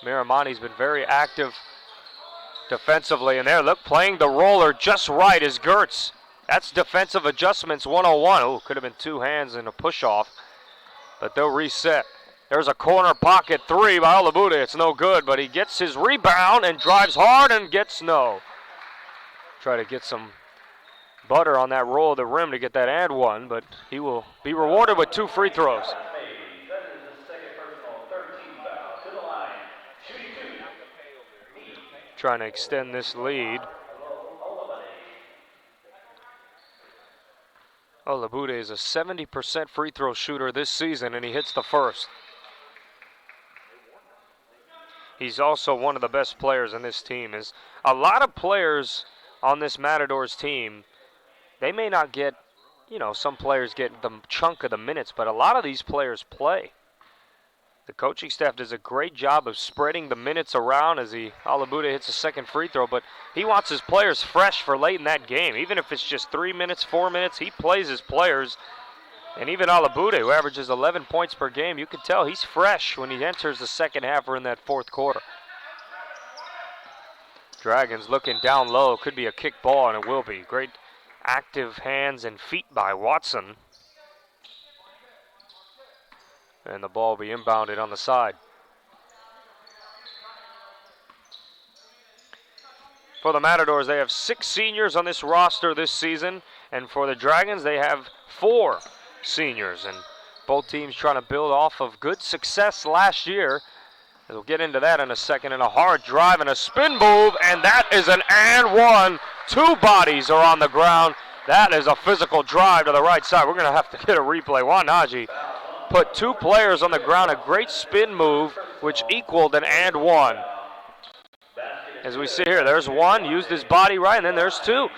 Miramonte's been very active defensively, and look, playing the roller just right is Gertz. That's defensive adjustments 101. Oh, could have been 2 hands and a push-off, but they'll reset. There's a corner pocket 3 by Olabude. It's no good, but he gets his rebound and drives hard and gets no. Try to get some butter on that roll of the rim to get that and one, but he will be rewarded with 2 free throws. Trying to extend this lead. Olabude is a 70% free throw shooter this season, and he hits the first. He's also one of the best players on this team. Is a lot of players on this Matadors team, they may not get, some players get the chunk of the minutes, but a lot of these players play. The coaching staff does a great job of spreading the minutes around as Olabude hits a second free throw, but he wants his players fresh for late in that game. Even if it's just 3 minutes, 4 minutes, he plays his players. And even Olabude, who averages 11 points per game, you can tell he's fresh when he enters the second half or in that fourth quarter. Dragons looking down low. Could be a kick ball, and it will be. Great active hands and feet by Watson. And the ball will be inbounded on the side. For the Matadors, they have 6 seniors on this roster this season. And for the Dragons, they have 4 seniors. And both teams trying to build off of good success last year. We'll get into that in a second. And a hard drive and a spin move. And that is an and one. 2 bodies are on the ground. That is a physical drive to the right side. We're going to have to get a replay. Wanaji put 2 players on the ground, a great spin move, which equaled an and one. As we see here, there's one, used his body right, and then there's 2.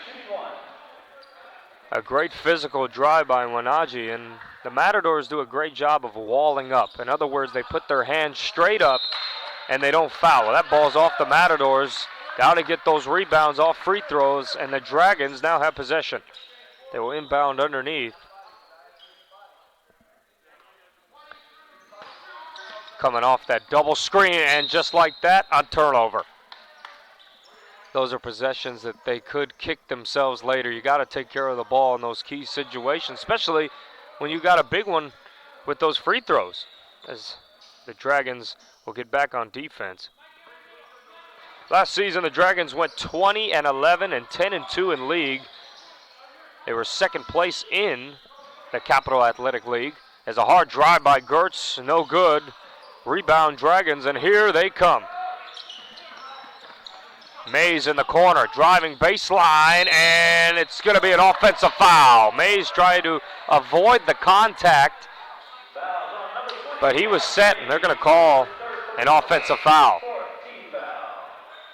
A great physical drive by Wanaji, and the Matadors do a great job of walling up. In other words, they put their hands straight up, and they don't foul. Well, that ball's off the Matadors. Got to get those rebounds off free throws, and the Dragons now have possession. They will inbound underneath. Coming off that double screen, and just like that, a turnover. Those are possessions that they could kick themselves later. You got to take care of the ball in those key situations, especially when you got a big one with those free throws, as the Dragons will get back on defense. Last season, the Dragons went 20-11 and 10-2 in league. They were second place in the Capital Athletic League. As a hard drive by Gertz, no good. Rebound Dragons, and here they come. Mays in the corner, driving baseline, and it's going to be an offensive foul. Mays trying to avoid the contact, but he was set, and they're going to call an offensive foul.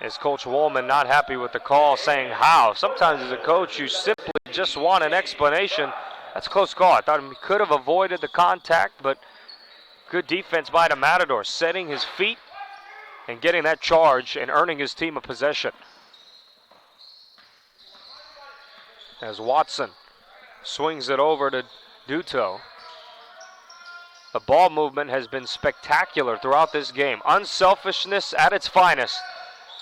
Is Coach Woolman not happy with the call, saying how? Sometimes as a coach, you simply just want an explanation. That's a close call. I thought he could have avoided the contact, but good defense by the Matadors, setting his feet and getting that charge and earning his team a possession. As Watson swings it over to Duto. The ball movement has been spectacular throughout this game. Unselfishness at its finest.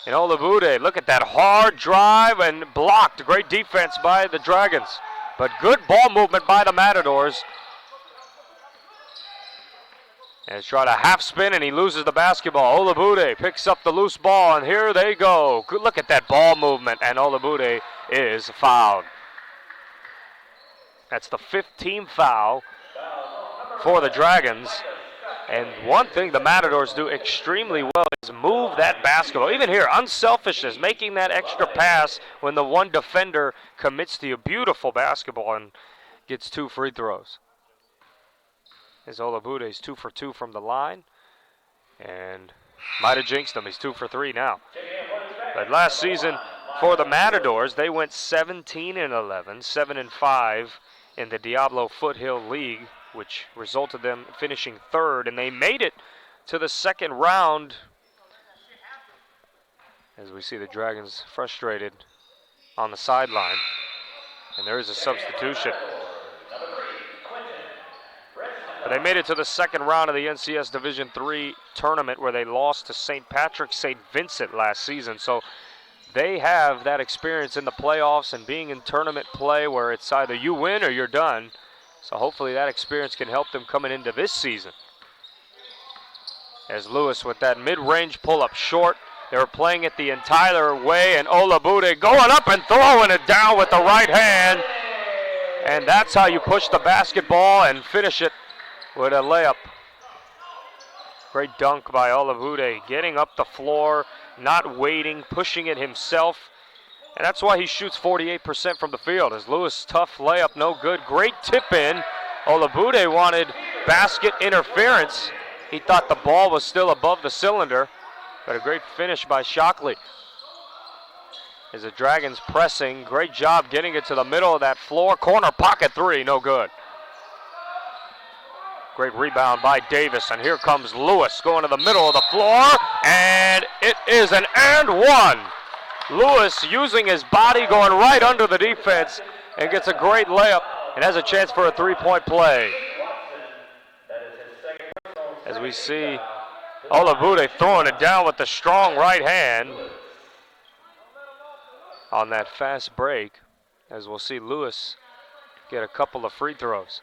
And Olabude, look at that hard drive and blocked. Great defense by the Dragons. But good ball movement by the Matadors. And he's trying to half spin, and he loses the basketball. Olabude picks up the loose ball, and here they go. Good look at that ball movement, and Olabude is fouled. That's the 15th foul for the Dragons. And one thing the Matadors do extremely well is move that basketball. Even here, unselfishness, making that extra pass when the one defender commits to a beautiful basketball and gets 2 free throws. As Olabude is 2 for 2 from the line, and might have jinxed him. He's 2 for 3 now. But last season for the Matadors, they went 17-11, 7-5 in the Diablo Foothill League, which resulted them finishing 3rd, and they made it to the second round. As we see the Dragons frustrated on the sideline, and there is a substitution. But they made it to the second round of the NCS Division III tournament, where they lost to St. Patrick St. Vincent last season. So they have that experience in the playoffs and being in tournament play where it's either you win or you're done. So hopefully that experience can help them coming into this season. As Lewis with that mid-range pull-up short, They were playing it the entire way, and Olabude going up and throwing it down with the right hand. And that's how you push the basketball and finish it with a layup. Great dunk by Olabude, getting up the floor, not waiting, pushing it himself. And that's why he shoots 48% from the field. As Lewis, tough layup, no good. Great tip in. Olabude wanted basket interference. He thought the ball was still above the cylinder. But a great finish by Shockley. As the Dragons pressing, great job getting it to the middle of that floor. Corner pocket three, no good. Great rebound by Davis, and here comes Lewis going to the middle of the floor, and it is an and one. Lewis using his body, going right under the defense, and gets a great layup and has a chance for a three-point play. As we see Olabude throwing it down with the strong right hand on that fast break, as we'll see Lewis get a couple of free throws.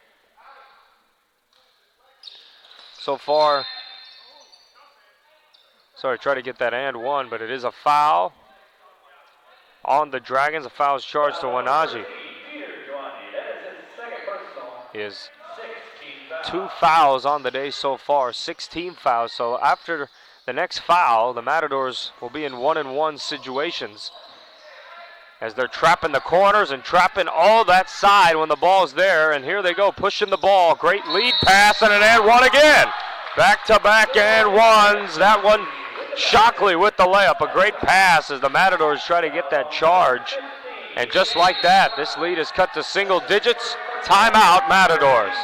So far, try to get that and one, but it is a foul on the Dragons. A foul is charged to Wanaji. He has 2 fouls on the day so far, 16 fouls. So after the next foul, the Matadors will be in 1-and-1 situations as they're trapping the corners and trapping all that side when the ball's there. And here they go, pushing the ball. Great lead pass and an and one again. Back-to-back and ones. That one, Shockley with the layup. A great pass as the Matadors try to get that charge. And just like that, this lead is cut to single digits. Timeout, Matadors.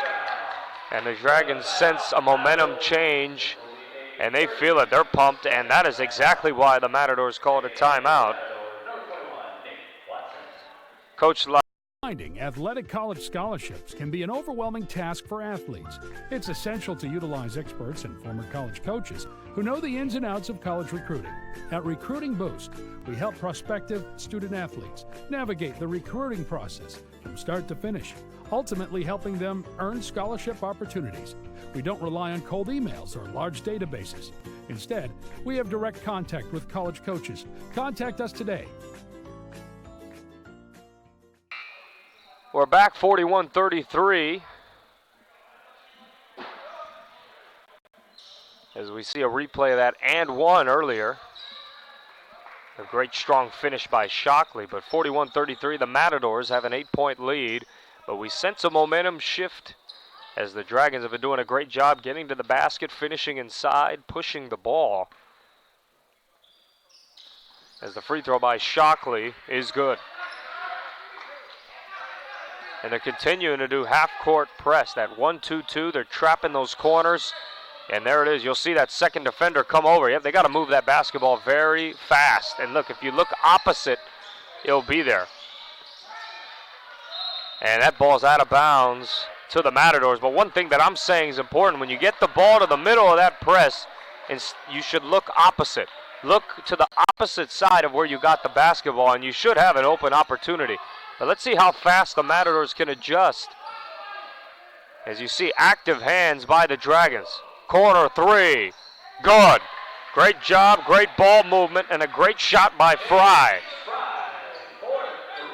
And the Dragons sense a momentum change, and they feel it. They're pumped, and that is exactly why the Matadors called a timeout. Coach
Finding athletic college scholarships can be an overwhelming task for athletes. It's essential to utilize experts and former college coaches who know the ins and outs of college recruiting. At Recruiting Boost, we help prospective student athletes navigate the recruiting process from start to finish, ultimately helping them earn scholarship opportunities. We don't rely on cold emails or large databases. Instead, we have direct contact with college coaches. Contact us today.
We're back 41-33 as we see a replay of that and one earlier. A great strong finish by Shockley, but 41-33, the Matadors have an 8-point lead, but we sense a momentum shift as the Dragons have been doing a great job getting to the basket, finishing inside, pushing the ball. As the free throw by Shockley is good. And they're continuing to do half-court press, that 1-2-2. They're trapping those corners. And there it is. You'll see that second defender come over. Yep, they got to move that basketball very fast. And look, if you look opposite, it'll be there. And that ball's out of bounds to the Matadors. But one thing that I'm saying is important. When you get the ball to the middle of that press, you should look opposite. Look to the opposite side of where you got the basketball, and you should have an open opportunity. But let's see how fast the Matadors can adjust. As you see, active hands by the Dragons. Corner three. Good. Great job, great ball movement, and a great shot by Fry,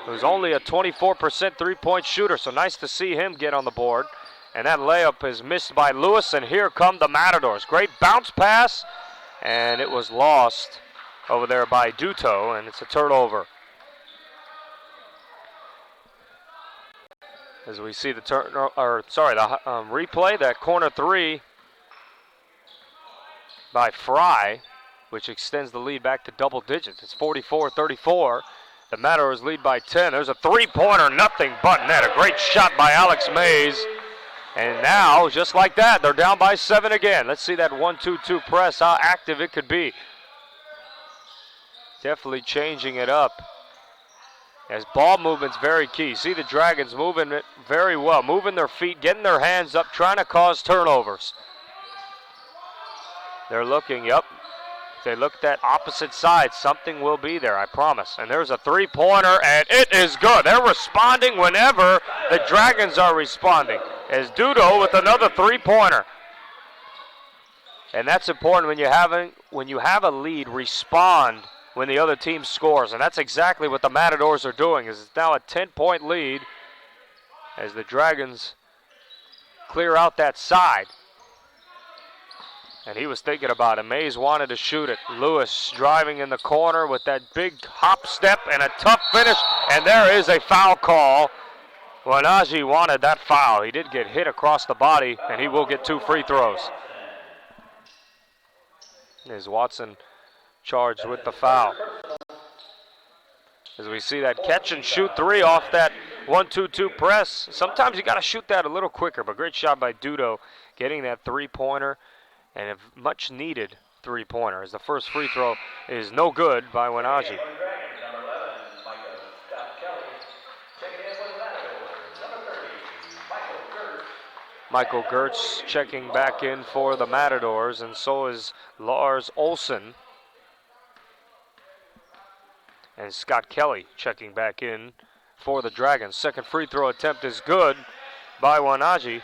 who's only a 24% three-point shooter, so nice to see him get on the board. And that layup is missed by Lewis, and here come the Matadors. Great bounce pass, and it was lost over there by Duto, and it's a turnover. As we see the replay, that corner three by Fry, which extends the lead back to double digits. It's 44-34. The Matadors lead by 10. There's a three-pointer, nothing but net. A great shot by Alex Mays. And now, just like that, they're down by 7 again. Let's see that 1-2-2 press, how active it could be. Definitely changing it up. As ball movement's very key. See the Dragons moving it very well, moving their feet, getting their hands up, trying to cause turnovers. They're looking, yep. If they look that opposite side, something will be there, I promise. And there's a three-pointer, and it is good. They're responding whenever the Dragons are responding. As Dudo with another three-pointer. And that's important when you're having when you have a lead, respond when the other team scores. And that's exactly what the Matadors are doing. It's now a 10-point lead as the Dragons clear out that side. And he was thinking about it. Mays wanted to shoot it. Lewis driving in the corner with that big hop step and a tough finish. And there is a foul call. Wanaji wanted that foul. He did get hit across the body, and he will get 2 free throws. Is Watson charged with the foul. As we see that catch and shoot 3 off that 1-2-2 press. Sometimes you got to shoot that a little quicker, but great shot by Dudo getting that 3-pointer, and a much needed 3-pointer as the first free throw is no good by Wanaji. Michael Gertz checking back in for the Matadors, and so is Lars Olsen. And Scott Kelly checking back in for the Dragons. Second free throw attempt is good by Wanaji.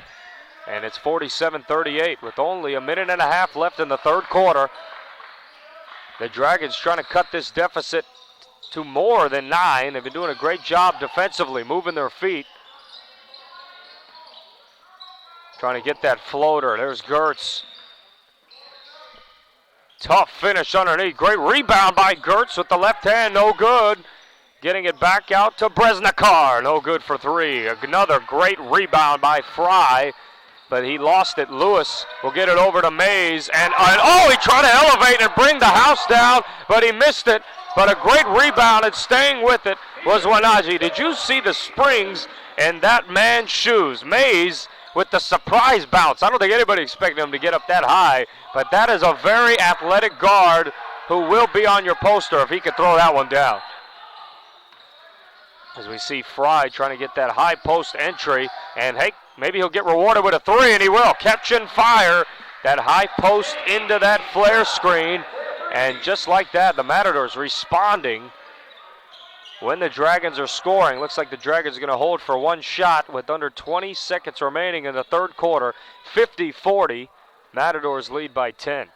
And it's 47-38 with only a minute and a half left in the third quarter. The Dragons trying to cut this deficit to more than 9. They've been doing a great job defensively, moving their feet. Trying to get that floater. There's Gertz. Tough finish underneath. Great rebound by Gertz with the left hand. No good. Getting it back out to Bresnikar. No good for 3. Another great rebound by Fry. But he lost it. Lewis will get it over to Mays. And oh, he tried to elevate and bring the house down, but he missed it. But a great rebound and staying with it was Wanaji. Did you see the springs in that man's shoes? Mays with the surprise bounce. I don't think anybody expected him to get up that high, but that is a very athletic guard who will be on your poster if he could throw that one down. As we see Fry trying to get that high post entry, and hey, maybe he'll get rewarded with a 3, and he will. Catch and fire that high post into that flare screen, and just like that, the Matadors responding when the Dragons are scoring. Looks like the Dragons are going to hold for 1 shot with under 20 seconds remaining in the third quarter. 50-40, Matadors lead by 10.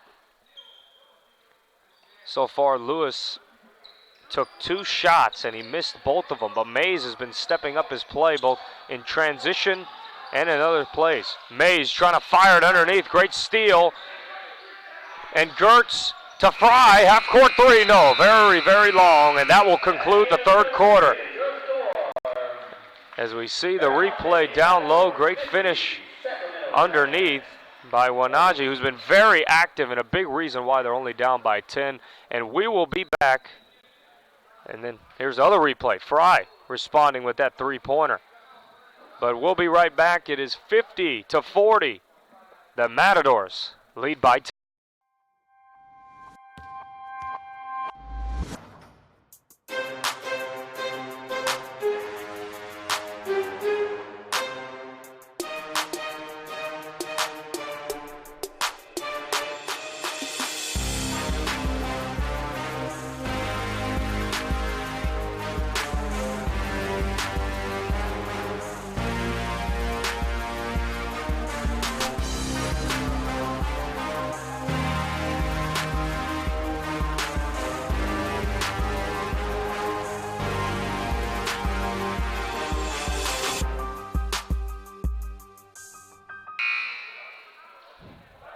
So far, Lewis took 2 shots and he missed both of them, but Mays has been stepping up his play both in transition and in other plays. Mays trying to fire it underneath. Great steal. And Gertz to Fry. Half-court 3. No, very, very long. And that will conclude the third quarter. As we see the replay down low. Great finish underneath by Wanaji, who's been very active and a big reason why they're only down by 10. And we will be back. And then here's the other replay. Fry responding with that 3-pointer. But we'll be right back. It is 50-40. The Matadors lead by 10.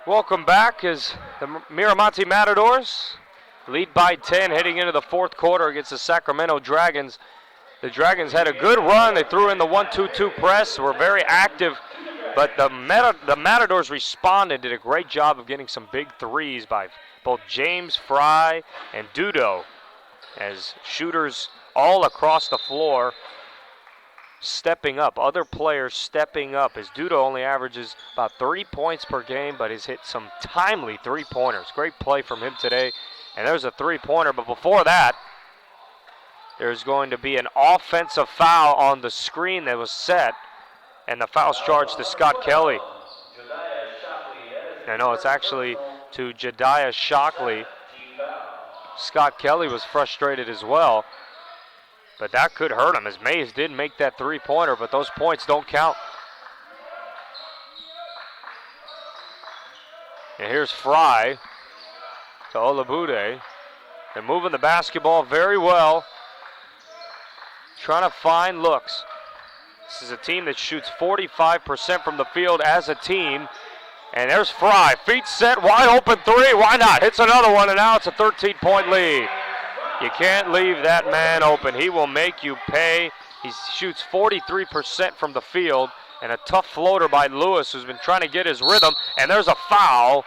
Welcome back as the Miramonte Matadors lead by 10 heading into the fourth quarter against the Sacramento Dragons. The Dragons had a good run. They threw in the 1-2-2 press, were very active, but the Matadors responded, did a great job of getting some big threes by both James, Fry, and Dudo as shooters all across the floor stepping up, other players stepping up, as Dudo only averages about 3 points per game, but has hit some timely 3-pointers. Great play from him today, and there's a 3-pointer, but before that, there's going to be an offensive foul on the screen that was set, and the foul's charged to Scott Kelly. I know it's actually to Jediah Shockley. Scott Kelly was frustrated as well. But that could hurt him as Mays did make that 3-pointer, but those points don't count. And here's Fry to Olabude. They're moving the basketball very well. Trying to find looks. This is a team that shoots 45% from the field as a team. And there's Fry. Feet set, wide open three. Why not? Hits another one, and now it's a 13-point lead. You can't leave that man open. He will make you pay. He shoots 43% from the field. And a tough floater by Lewis, who's been trying to get his rhythm. And there's a foul.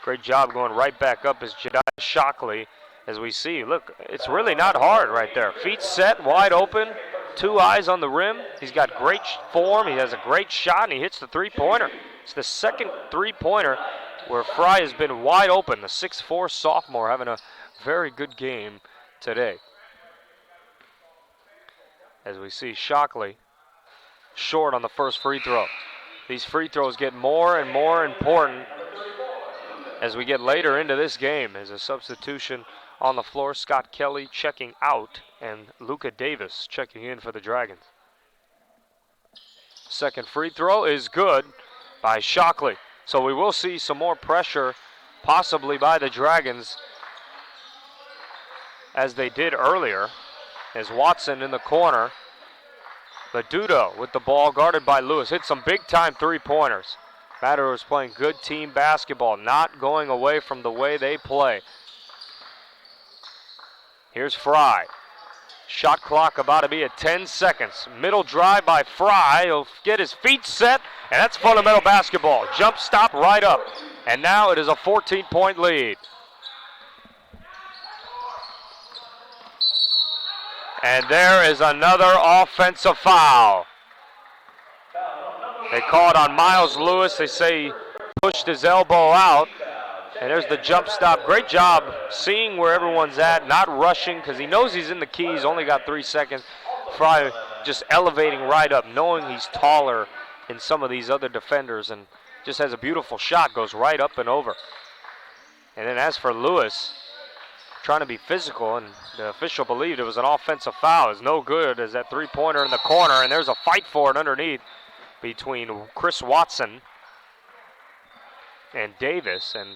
Great job going right back up as Jediah Shockley. As we see, look, it's really not hard right there. Feet set, wide open, 2 eyes on the rim. He's got great form. He has a great shot, and he hits the three-pointer. It's the second three-pointer where Fry has been wide open. The 6'4" sophomore having a very good game today. As we see Shockley short on the first free throw. These free throws get more and more important as we get later into this game. As a substitution on the floor, Scott Kelly checking out and Luka Davis checking in for the Dragons. Second free throw is good by Shockley. So we will see some more pressure possibly by the Dragons as they did earlier. As Watson in the corner. Ladudo with the ball guarded by Lewis. Hit some big time three-pointers. Matadors playing good team basketball, not going away from the way they play. Here's Fry. Shot clock about to be at 10 seconds. Middle drive by Fry. He'll get his feet set, and that's fundamental basketball. Jump stop right up. And now it is a 14-point lead. And there is another offensive foul. They call it on Miles Lewis. They say he pushed his elbow out. And there's the jump stop. Great job seeing where everyone's at, not rushing, because he knows he's in the key. He's only got 3 seconds. Fry just elevating right up, knowing he's taller than some of these other defenders, and just has a beautiful shot, goes right up and over. And then as for Lewis, trying to be physical, and the official believed it was an offensive foul. It's no good as that three-pointer in the corner, and there's a fight for it underneath between Chris Watson and Davis, and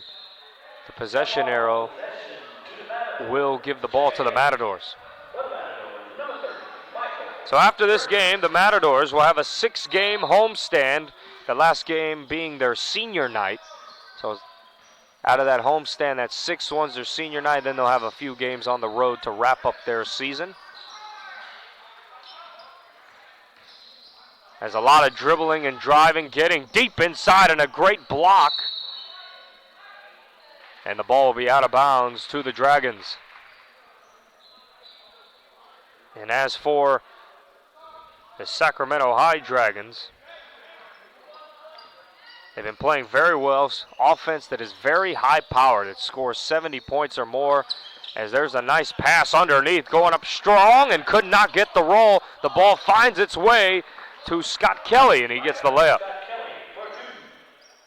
the possession arrow will give the ball to the Matadors. So after this game, the Matadors will have a 6-game homestand, the last game being their senior night. So out of that homestand, that 6 one's their senior night, then they'll have a few games on the road to wrap up their season. There's a lot of dribbling and driving, getting deep inside, and a great block. And the ball will be out of bounds to the Dragons. And as for the Sacramento High Dragons, they've been playing very well. Offense that is very high-powered. It scores 70 points or more. As there's a nice pass underneath, going up strong and could not get the roll. The ball finds its way to Scott Kelly, and he gets the layup.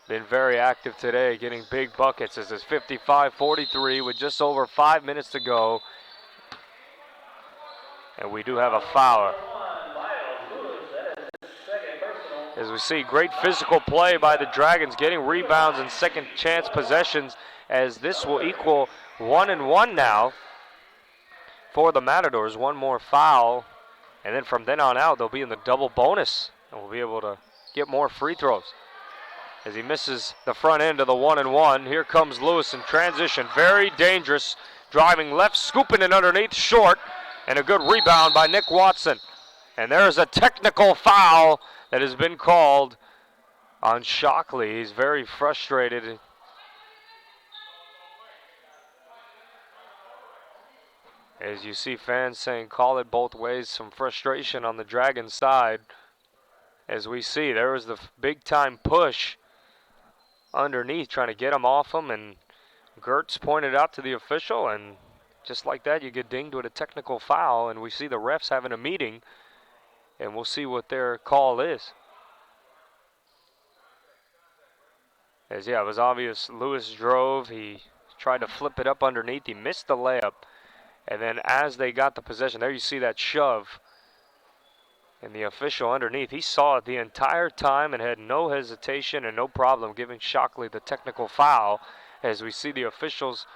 Been very active today, getting big buckets. This is 55-43 with just over 5 minutes to go. And we do have a foul. As we see, great physical play by the Dragons, getting rebounds and second chance possessions, as this will equal 1-1 now for the Matadors. One more foul, and then from then on out, they'll be in the double bonus, and we'll be able to get more free throws. As he misses the front end of the 1-1, here comes Lewis in transition. Very dangerous, driving left, scooping it underneath, short, and a good rebound by Nick Watson. And there's a technical foul that has been called on Shockley. He's very frustrated. As you see fans saying, call it both ways, some frustration on the Dragons side. As we see, there was the big-time push underneath, trying to get him off him, and Gertz pointed out to the official, and just like that, you get dinged with a technical foul, and we see the refs having a meeting, and we'll see what their call is. As, yeah, it was obvious Lewis drove. He tried to flip it up underneath. He missed the layup. And then as they got the possession, there you see that shove. And the official underneath, he saw it the entire time and had no hesitation and no problem giving Shockley the technical foul. As we see the officials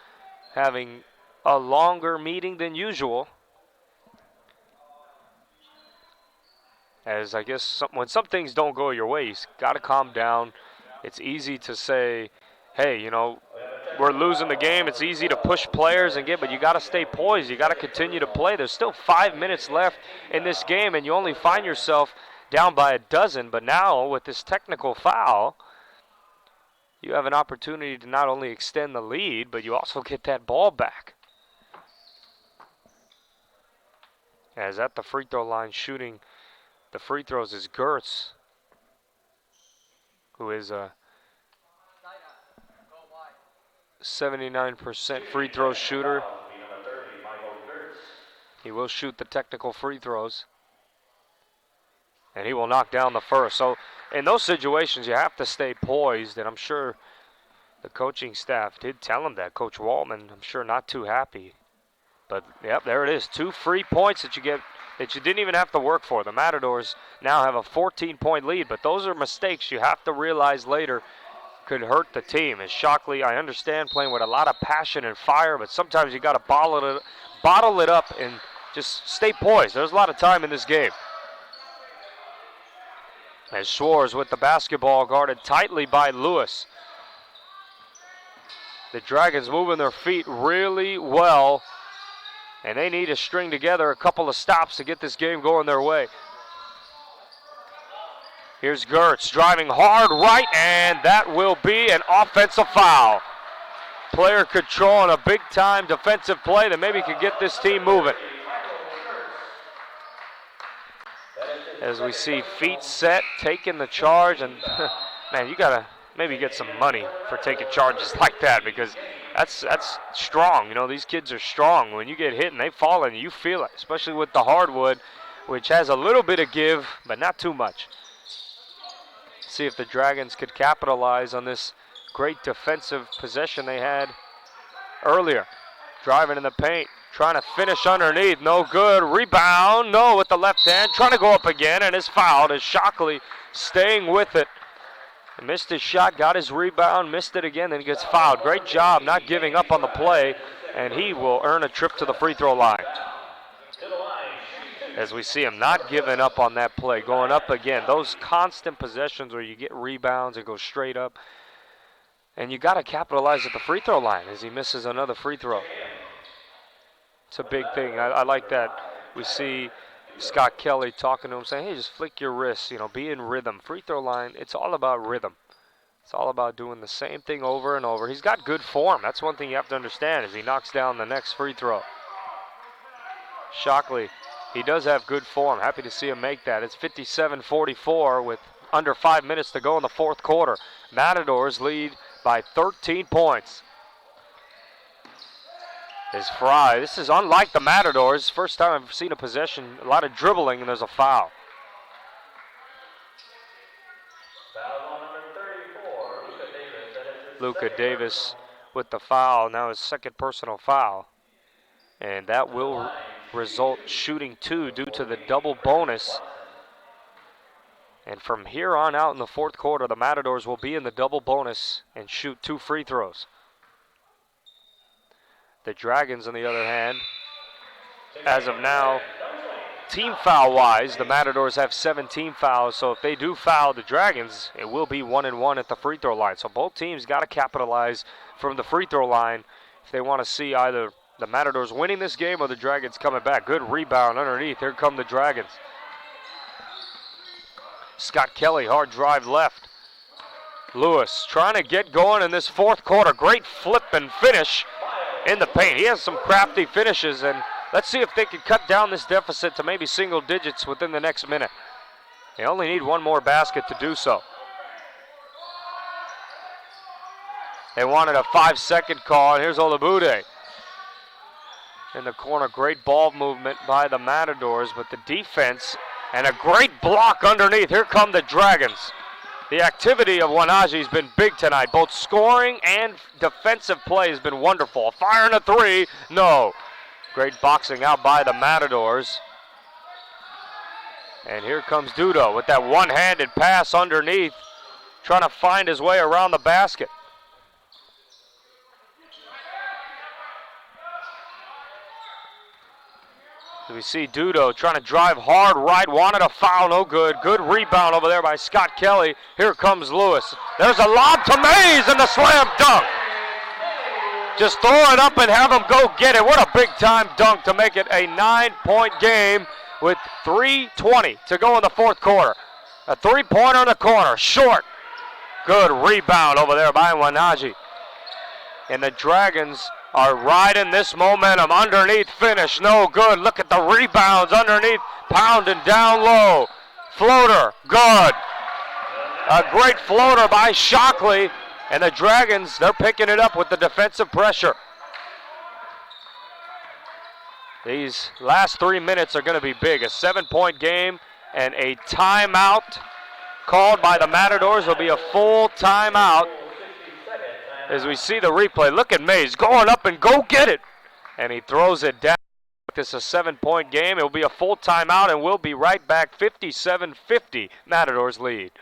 having a longer meeting than usual. As I guess when some things don't go your way, you got to calm down. It's easy to say, hey, you know, we're losing the game. It's easy to push players and but you got to stay poised. You got to continue to play. There's still 5 minutes left in this game, and you only find yourself down by a dozen. But now with this technical foul, you have an opportunity to not only extend the lead, but you also get that ball back. As at the free throw line shooting the free throws is Gertz, who is a 79% free throw shooter. He will shoot the technical free throws, and he will knock down the first. So in those situations, you have to stay poised, and I'm sure the coaching staff did tell him that. Coach Waltman, I'm sure, not too happy. But, yep, there it is. 2 free points that you get that you didn't even have to work for. The Matadors now have a 14-point lead, but those are mistakes you have to realize later could hurt the team. As Shockley, I understand, playing with a lot of passion and fire, but sometimes you got to bottle it up and just stay poised. There's a lot of time in this game. As Schwartz with the basketball guarded tightly by Lewis. The Dragons moving their feet really well, and they need to string together a couple of stops to get this game going their way. Here's Gertz driving hard right, and that will be an offensive foul. Player controlling a big-time defensive play that maybe could get this team moving. As we see feet set, taking the charge, and man, you gotta maybe get some money for taking charges like that, because that's strong. You know, these kids are strong. When you get hit and they fall in, you feel it, especially with the hardwood, which has a little bit of give, but not too much. See if the Dragons could capitalize on this great defensive possession they had earlier. Driving in the paint, trying to finish underneath, no good. Rebound, no, with the left hand, trying to go up again, and is fouled as Shockley staying with it. Missed his shot, got his rebound, missed it again, then he gets fouled. Great job not giving up on the play, and he will earn a trip to the free throw line. As we see him not giving up on that play, going up again. Those constant possessions where you get rebounds and go straight up, and you got to capitalize at the free throw line as he misses another free throw. It's a big thing. I like that. We see Scott Kelly talking to him, saying, hey, just flick your wrists, you know, be in rhythm. Free throw line, it's all about rhythm. It's all about doing the same thing over and over. He's got good form. That's one thing you have to understand as he knocks down the next free throw. Shockley, he does have good form. Happy to see him make that. It's 57-44 with under 5 minutes to go in the fourth quarter. Matadors lead by 13 points. Is Fry. This is unlike the Matadors. First time I've seen a possession, a lot of dribbling, and there's a foul. Luka Davis with the foul, now his second personal foul. And that will result shooting 2 due to the double bonus. And from here on out in the fourth quarter, the Matadors will be in the double bonus and shoot 2 free throws. The Dragons, on the other hand, as of now, team foul-wise, the Matadors have 17 fouls, so if they do foul the Dragons, it will be 1-1 at the free throw line. So both teams got to capitalize from the free throw line if they want to see either the Matadors winning this game or the Dragons coming back. Good rebound underneath. Here come the Dragons. Scott Kelly, hard drive left. Lewis trying to get going in this fourth quarter. Great flip and finish in the paint. He has some crafty finishes, and let's see if they can cut down this deficit to maybe single digits within the next minute. They only need one more basket to do so. They wanted a 5-second call, and here's Olabude. In the corner, great ball movement by the Matadors, but the defense and a great block underneath. Here come the Dragons. The activity of Wanaji has been big tonight. Both scoring and defensive play has been wonderful. Fire and a 3, no. Great boxing out by the Matadors. And here comes Dudo with that one-handed pass underneath, trying to find his way around the basket. We see Dudo trying to drive hard right, wanted a foul, no good. Good rebound over there by Scott Kelly. Here comes Lewis. There's a lob to Mays and the slam dunk. Just throw it up and have him go get it. What a big-time dunk to make it a 9-point game with 3:20 to go in the fourth quarter. A three-pointer in the corner, short. Good rebound over there by Wanaji. And the Dragons are riding this momentum. Underneath finish, no good. Look at the rebounds underneath, pounding down low. Floater, good. A great floater by Shockley. And the Dragons, they're picking it up with the defensive pressure. These last 3 minutes are going to be big. A 7-point game and a timeout called by the Matadors will be a full timeout. As we see the replay, look at Mays going up and go get it. And he throws it down. This is a 7-point game. It will be a full timeout, and we'll be right back. 57-50, Matadors lead.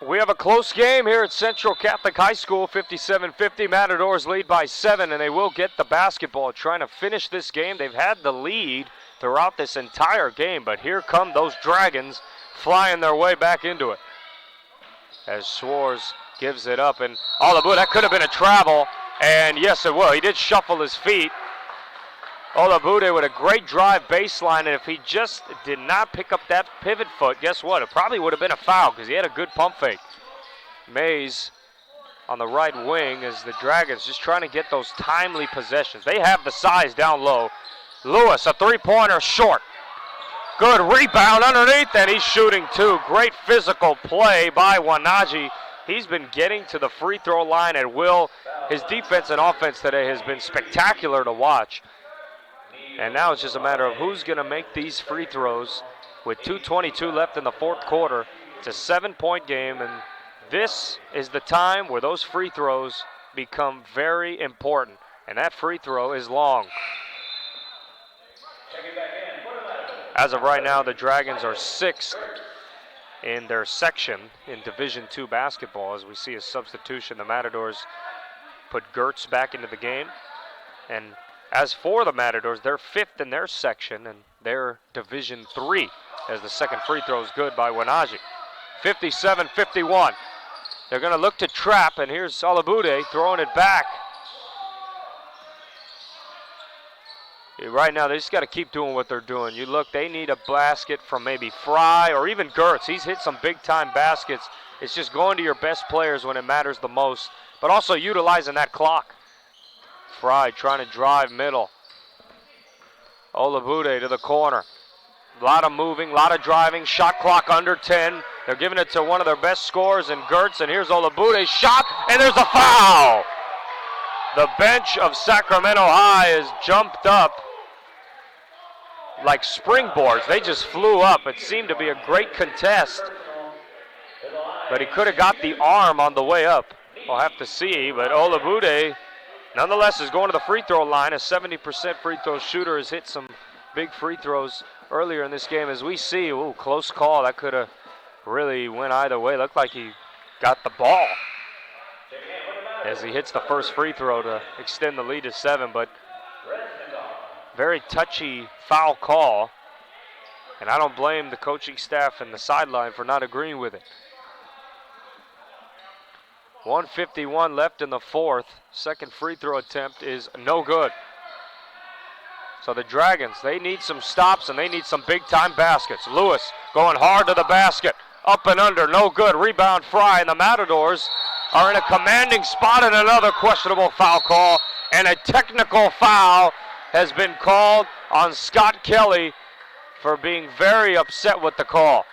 We have a close game here at Central Catholic High School, 57-50. Matadors lead by 7, and they will get the basketball. Trying to finish this game. They've had the lead throughout this entire game, but here come those Dragons flying their way back into it. As Schwartz gives it up, and Olabu, that could have been a travel, and yes it will. He did shuffle his feet. Olabude with a great drive baseline, and if he just did not pick up that pivot foot, guess what? It probably would have been a foul because he had a good pump fake. Mays on the right wing as the Dragons just trying to get those timely possessions. They have the size down low. Lewis, a three-pointer short. Good rebound underneath, and he's shooting two. Great physical play by Wanaji. He's been getting to the free throw line at will. His defense and offense today has been spectacular to watch. And now it's just a matter of who's going to make these free throws with 2:22 left in the fourth quarter. It's a 7-point game, and this is the time where those free throws become very important. And that free throw is long. As of right now, the Dragons are 6th in their section in Division II basketball. As we see a substitution, the Matadors put Gertz back into the game. And as for the Matadors, they're 5th in their section, and they're Division III, as the second free throw is good by Wanaji. 57-51. They're going to look to trap, and here's Olabude throwing it back. Right now, they just got to keep doing what they're doing. You look, they need a basket from maybe Fry or even Gertz. He's hit some big-time baskets. It's just going to your best players when it matters the most, but also utilizing that clock. Fry trying to drive middle. Olabude to the corner. A lot of moving, a lot of driving. Shot clock under 10. They're giving it to one of their best scorers in Gertz, and here's Olabude's shot, and there's a foul. The bench of Sacramento High has jumped up like springboards. They just flew up. It seemed to be a great contest, but he could have got the arm on the way up. We'll have to see, but Olabude nonetheless is going to the free throw line. A 70% free throw shooter has hit some big free throws earlier in this game. As we see, ooh, close call. That could have really went either way. Looked like he got the ball as he hits the first free throw to extend the lead to 7, but very touchy foul call, and I don't blame the coaching staff and the sideline for not agreeing with it. 1:51 left in the fourth. Second free throw attempt is no good. So the Dragons, they need some stops and they need some big-time baskets. Lewis going hard to the basket. Up and under, no good. Rebound Fry, and the Matadors are in a commanding spot, and another questionable foul call. And a technical foul has been called on Scott Kelly for being very upset with the call.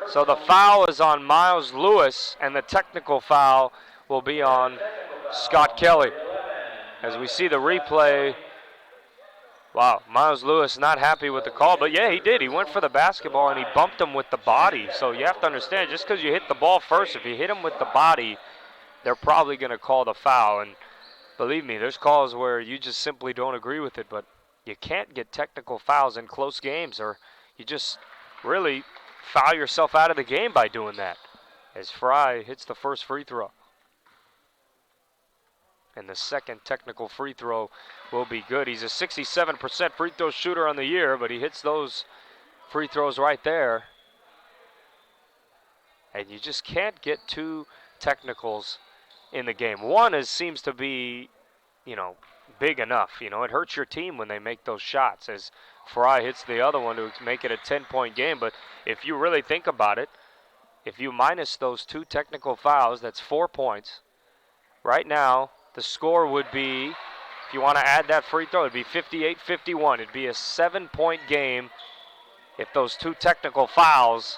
So the foul is on Miles Lewis, and the technical foul will be on Scott Kelly. As we see the replay, wow, Miles Lewis not happy with the call, but yeah, he did. He went for the basketball and he bumped him with the body. So you have to understand, just because you hit the ball first, if you hit him with the body, they're probably going to call the foul. And believe me, there's calls where you just simply don't agree with it, but you can't get technical fouls in close games, or you just really foul yourself out of the game by doing that. As Fry hits the first free throw. And the second technical free throw will be good. He's a 67% free throw shooter on the year, but he hits those free throws right there. And you just can't get two technicals in the game. One seems to be, big enough. It hurts your team when they make those shots, as Fry hits the other one to make it a 10-point game. But if you really think about it, if you minus those two technical fouls, that's 4 points. Right now, the score would be, if you want to add that free throw, it would be 58-51. It'd be a 7-point game if those two technical fouls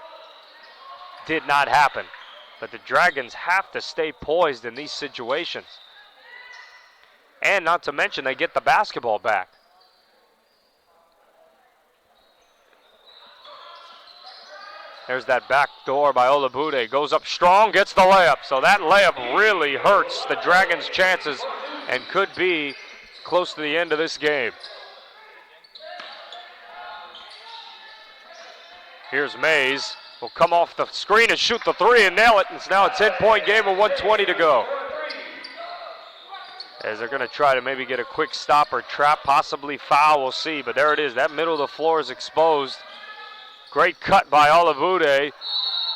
did not happen. But the Dragons have to stay poised in these situations. And not to mention, they get the basketball back. There's that back door by Olabude. Goes up strong, gets the layup. So that layup really hurts the Dragons' chances and could be close to the end of this game. Here's Mays. Will come off the screen and shoot the three and nail it. It's now a 10-point game with 1:20 to go. As they're going to try to maybe get a quick stop or trap, possibly foul, we'll see. But there it is. That middle of the floor is exposed. Great cut by Olabude,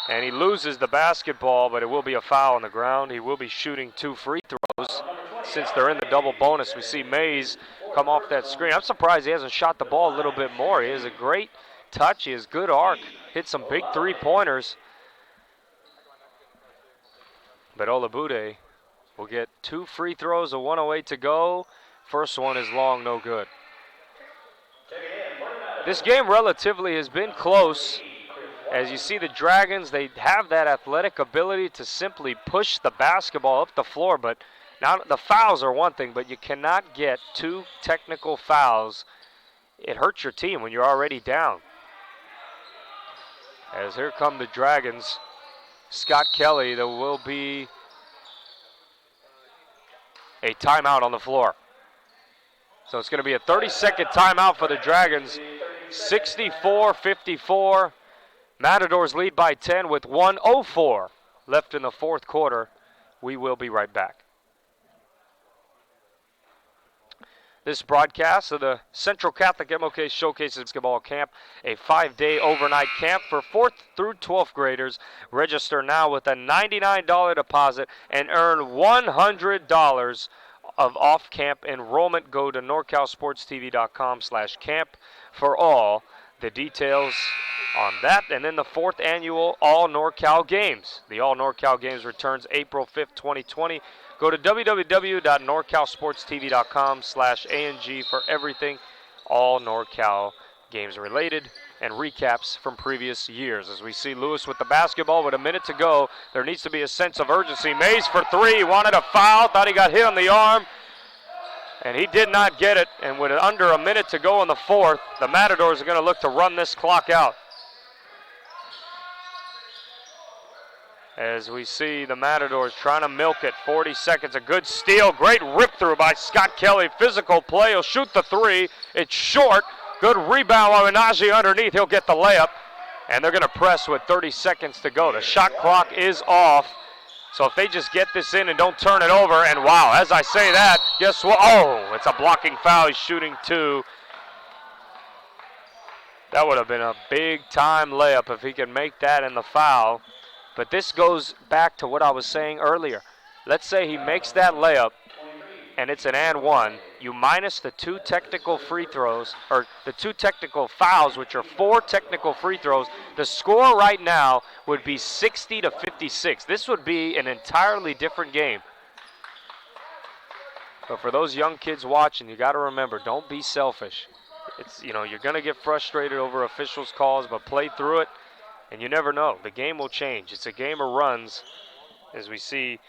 and he loses the basketball, but it will be a foul on the ground. He will be shooting 2 free throws since they're in the double bonus. We see Mays come off that screen. I'm surprised he hasn't shot the ball a little bit more. He has a great touch. He has good arc. Hit some big three-pointers. But Olabude will get 2 free throws, a 1:08 to go. First one is long, no good. This game relatively has been close. As you see the Dragons, they have that athletic ability to simply push the basketball up the floor. But now the fouls are one thing, but you cannot get 2 technical fouls. It hurts your team when you're already down. As here come the Dragons. Scott Kelly, there will be a timeout on the floor. So it's going to be a 30-second timeout for the Dragons. 64-54. Matadors lead by 10 with 1:04 left in the fourth quarter. We will be right back. This broadcast of the Central Catholic MOK Showcases Basketball Camp, a 5-day overnight camp for 4th through 12th graders. Register now with a $99 deposit and earn $100 of off-camp enrollment. Go to NorCalSportsTV.com/camp for all the details on that. And then the 4th annual All NorCal Games. The All NorCal Games returns April 5th, 2020. Go to www.norcalsportstv.com/ANG for everything All NorCal Games related and recaps from previous years. As we see Lewis with the basketball with a minute to go, there needs to be a sense of urgency. Mays for 3, wanted a foul, thought he got hit on the arm, and he did not get it. And with under a minute to go in the fourth, the Matadors are going to look to run this clock out. As we see the Matadors trying to milk it. 40 seconds, a good steal. Great rip through by Scott Kelly. Physical play, he'll shoot the 3. It's short. Good rebound by Menaje underneath. He'll get the layup. And they're going to press with 30 seconds to go. The shot clock is off. So if they just get this in and don't turn it over, and wow, as I say that, guess what? Oh, it's a blocking foul. He's shooting 2. That would have been a big-time layup if he could make that in the foul. But this goes back to what I was saying earlier. Let's say he makes that layup and it's an and one. You minus the 2 technical free throws, or the 2 technical fouls, which are 4 technical free throws. The score right now would be 60-56. This would be an entirely different game. But for those young kids watching, you got to remember, don't be selfish. It's, you're going to get frustrated over officials' calls, but play through it, and you never know. The game will change. It's a game of runs, as we see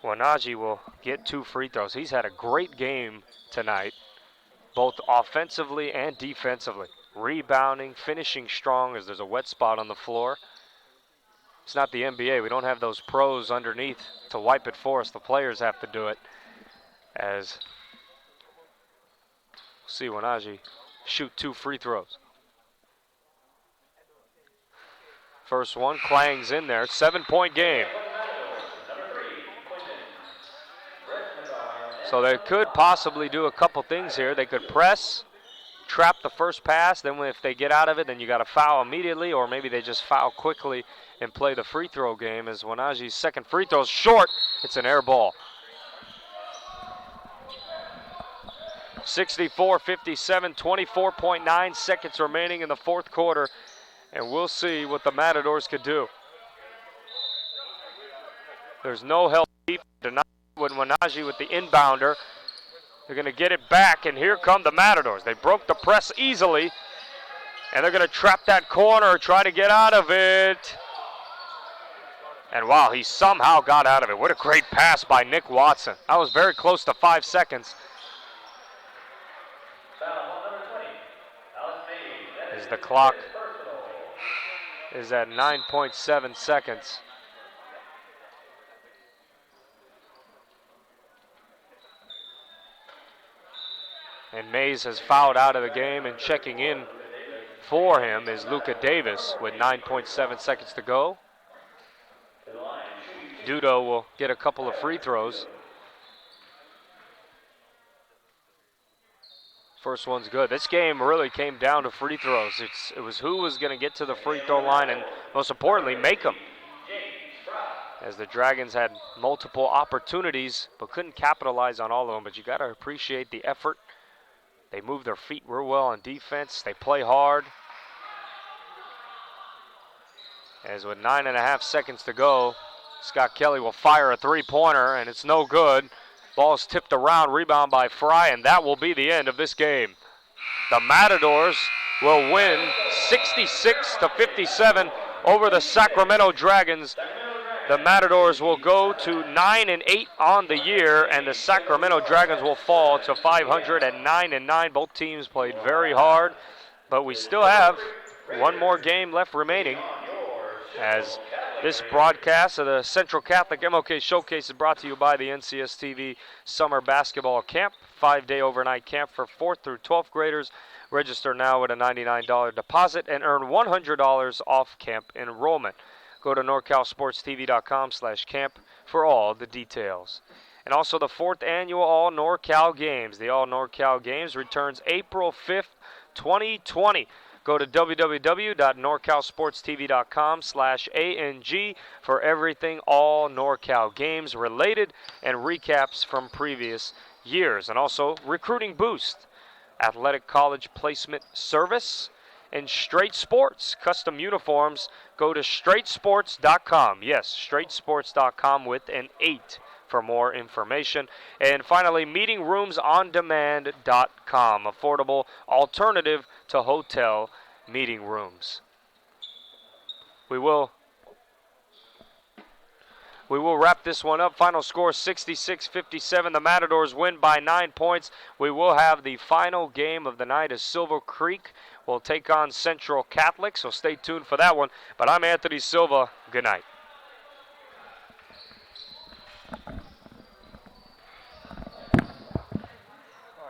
Wanaji will get 2 free throws. He's had a great game tonight, both offensively and defensively. Rebounding, finishing strong as there's a wet spot on the floor. It's not the NBA. We don't have those pros underneath to wipe it for us. The players have to do it. As we'll see Wanaji shoot 2 free throws. First one, Klang's in there. 7-point game. So they could possibly do a couple things here. They could press, trap the first pass, then if they get out of it, then you got to foul immediately, or maybe they just foul quickly and play the free throw game. As Wanaji's second free throw is short, it's an air ball. 64-57, 24.9 seconds remaining in the fourth quarter, and we'll see what the Matadors could do. There's no help deep tonight. When Wanaji with the inbounder, they're going to get it back, and here come the Matadors. They broke the press easily, and they're going to trap that corner, try to get out of it. And wow, he somehow got out of it. What a great pass by Nick Watson. That was very close to 5 seconds. As the clock is at 9.7 seconds. And Mays has fouled out of the game, and checking in for him is Luka Davis with 9.7 seconds to go. Dudo will get a couple of free throws. First one's good. This game really came down to free throws. It was who was going to get to the free throw line and, most importantly, make them. As the Dragons had multiple opportunities but couldn't capitalize on all of them. But you got to appreciate the effort. They move their feet real well on defense. They play hard. As with 9.5 seconds to go, Scott Kelly will fire a three-pointer, and it's no good. Ball's tipped around, rebound by Fry, and that will be the end of this game. The Matadors will win 66-57 over the Sacramento Dragons. The Matadors will go to 9-8 on the year, and the Sacramento Dragons will fall to 509-9. Both teams played very hard, but we still have one more game left remaining. As this broadcast of the Central Catholic MLK Showcase is brought to you by the NCSTV Summer Basketball Camp, 5-day overnight camp for 4th through 12th graders. Register now with a $99 deposit and earn $100 off camp enrollment. Go to NorCalSportsTV.com/camp for all the details. And also the 4th annual All NorCal Games. The All NorCal Games returns April 5th, 2020. Go to www.NorCalSportsTV.com/ANG for everything All NorCal Games related and recaps from previous years. And also Recruiting Boost, Athletic College Placement Service, and Straight Sports custom uniforms. Go to straightsports.com. Yes, straightsports.com with an 8 for more information. And finally, meetingroomsondemand.com, affordable alternative to hotel meeting rooms. We will wrap this one up. Final score 66-57. The Matadors win by 9 points. We will have the final game of the night as Silver Creek will take on Central Catholic, so stay tuned for that one. But I'm Anthony Silva. Good night.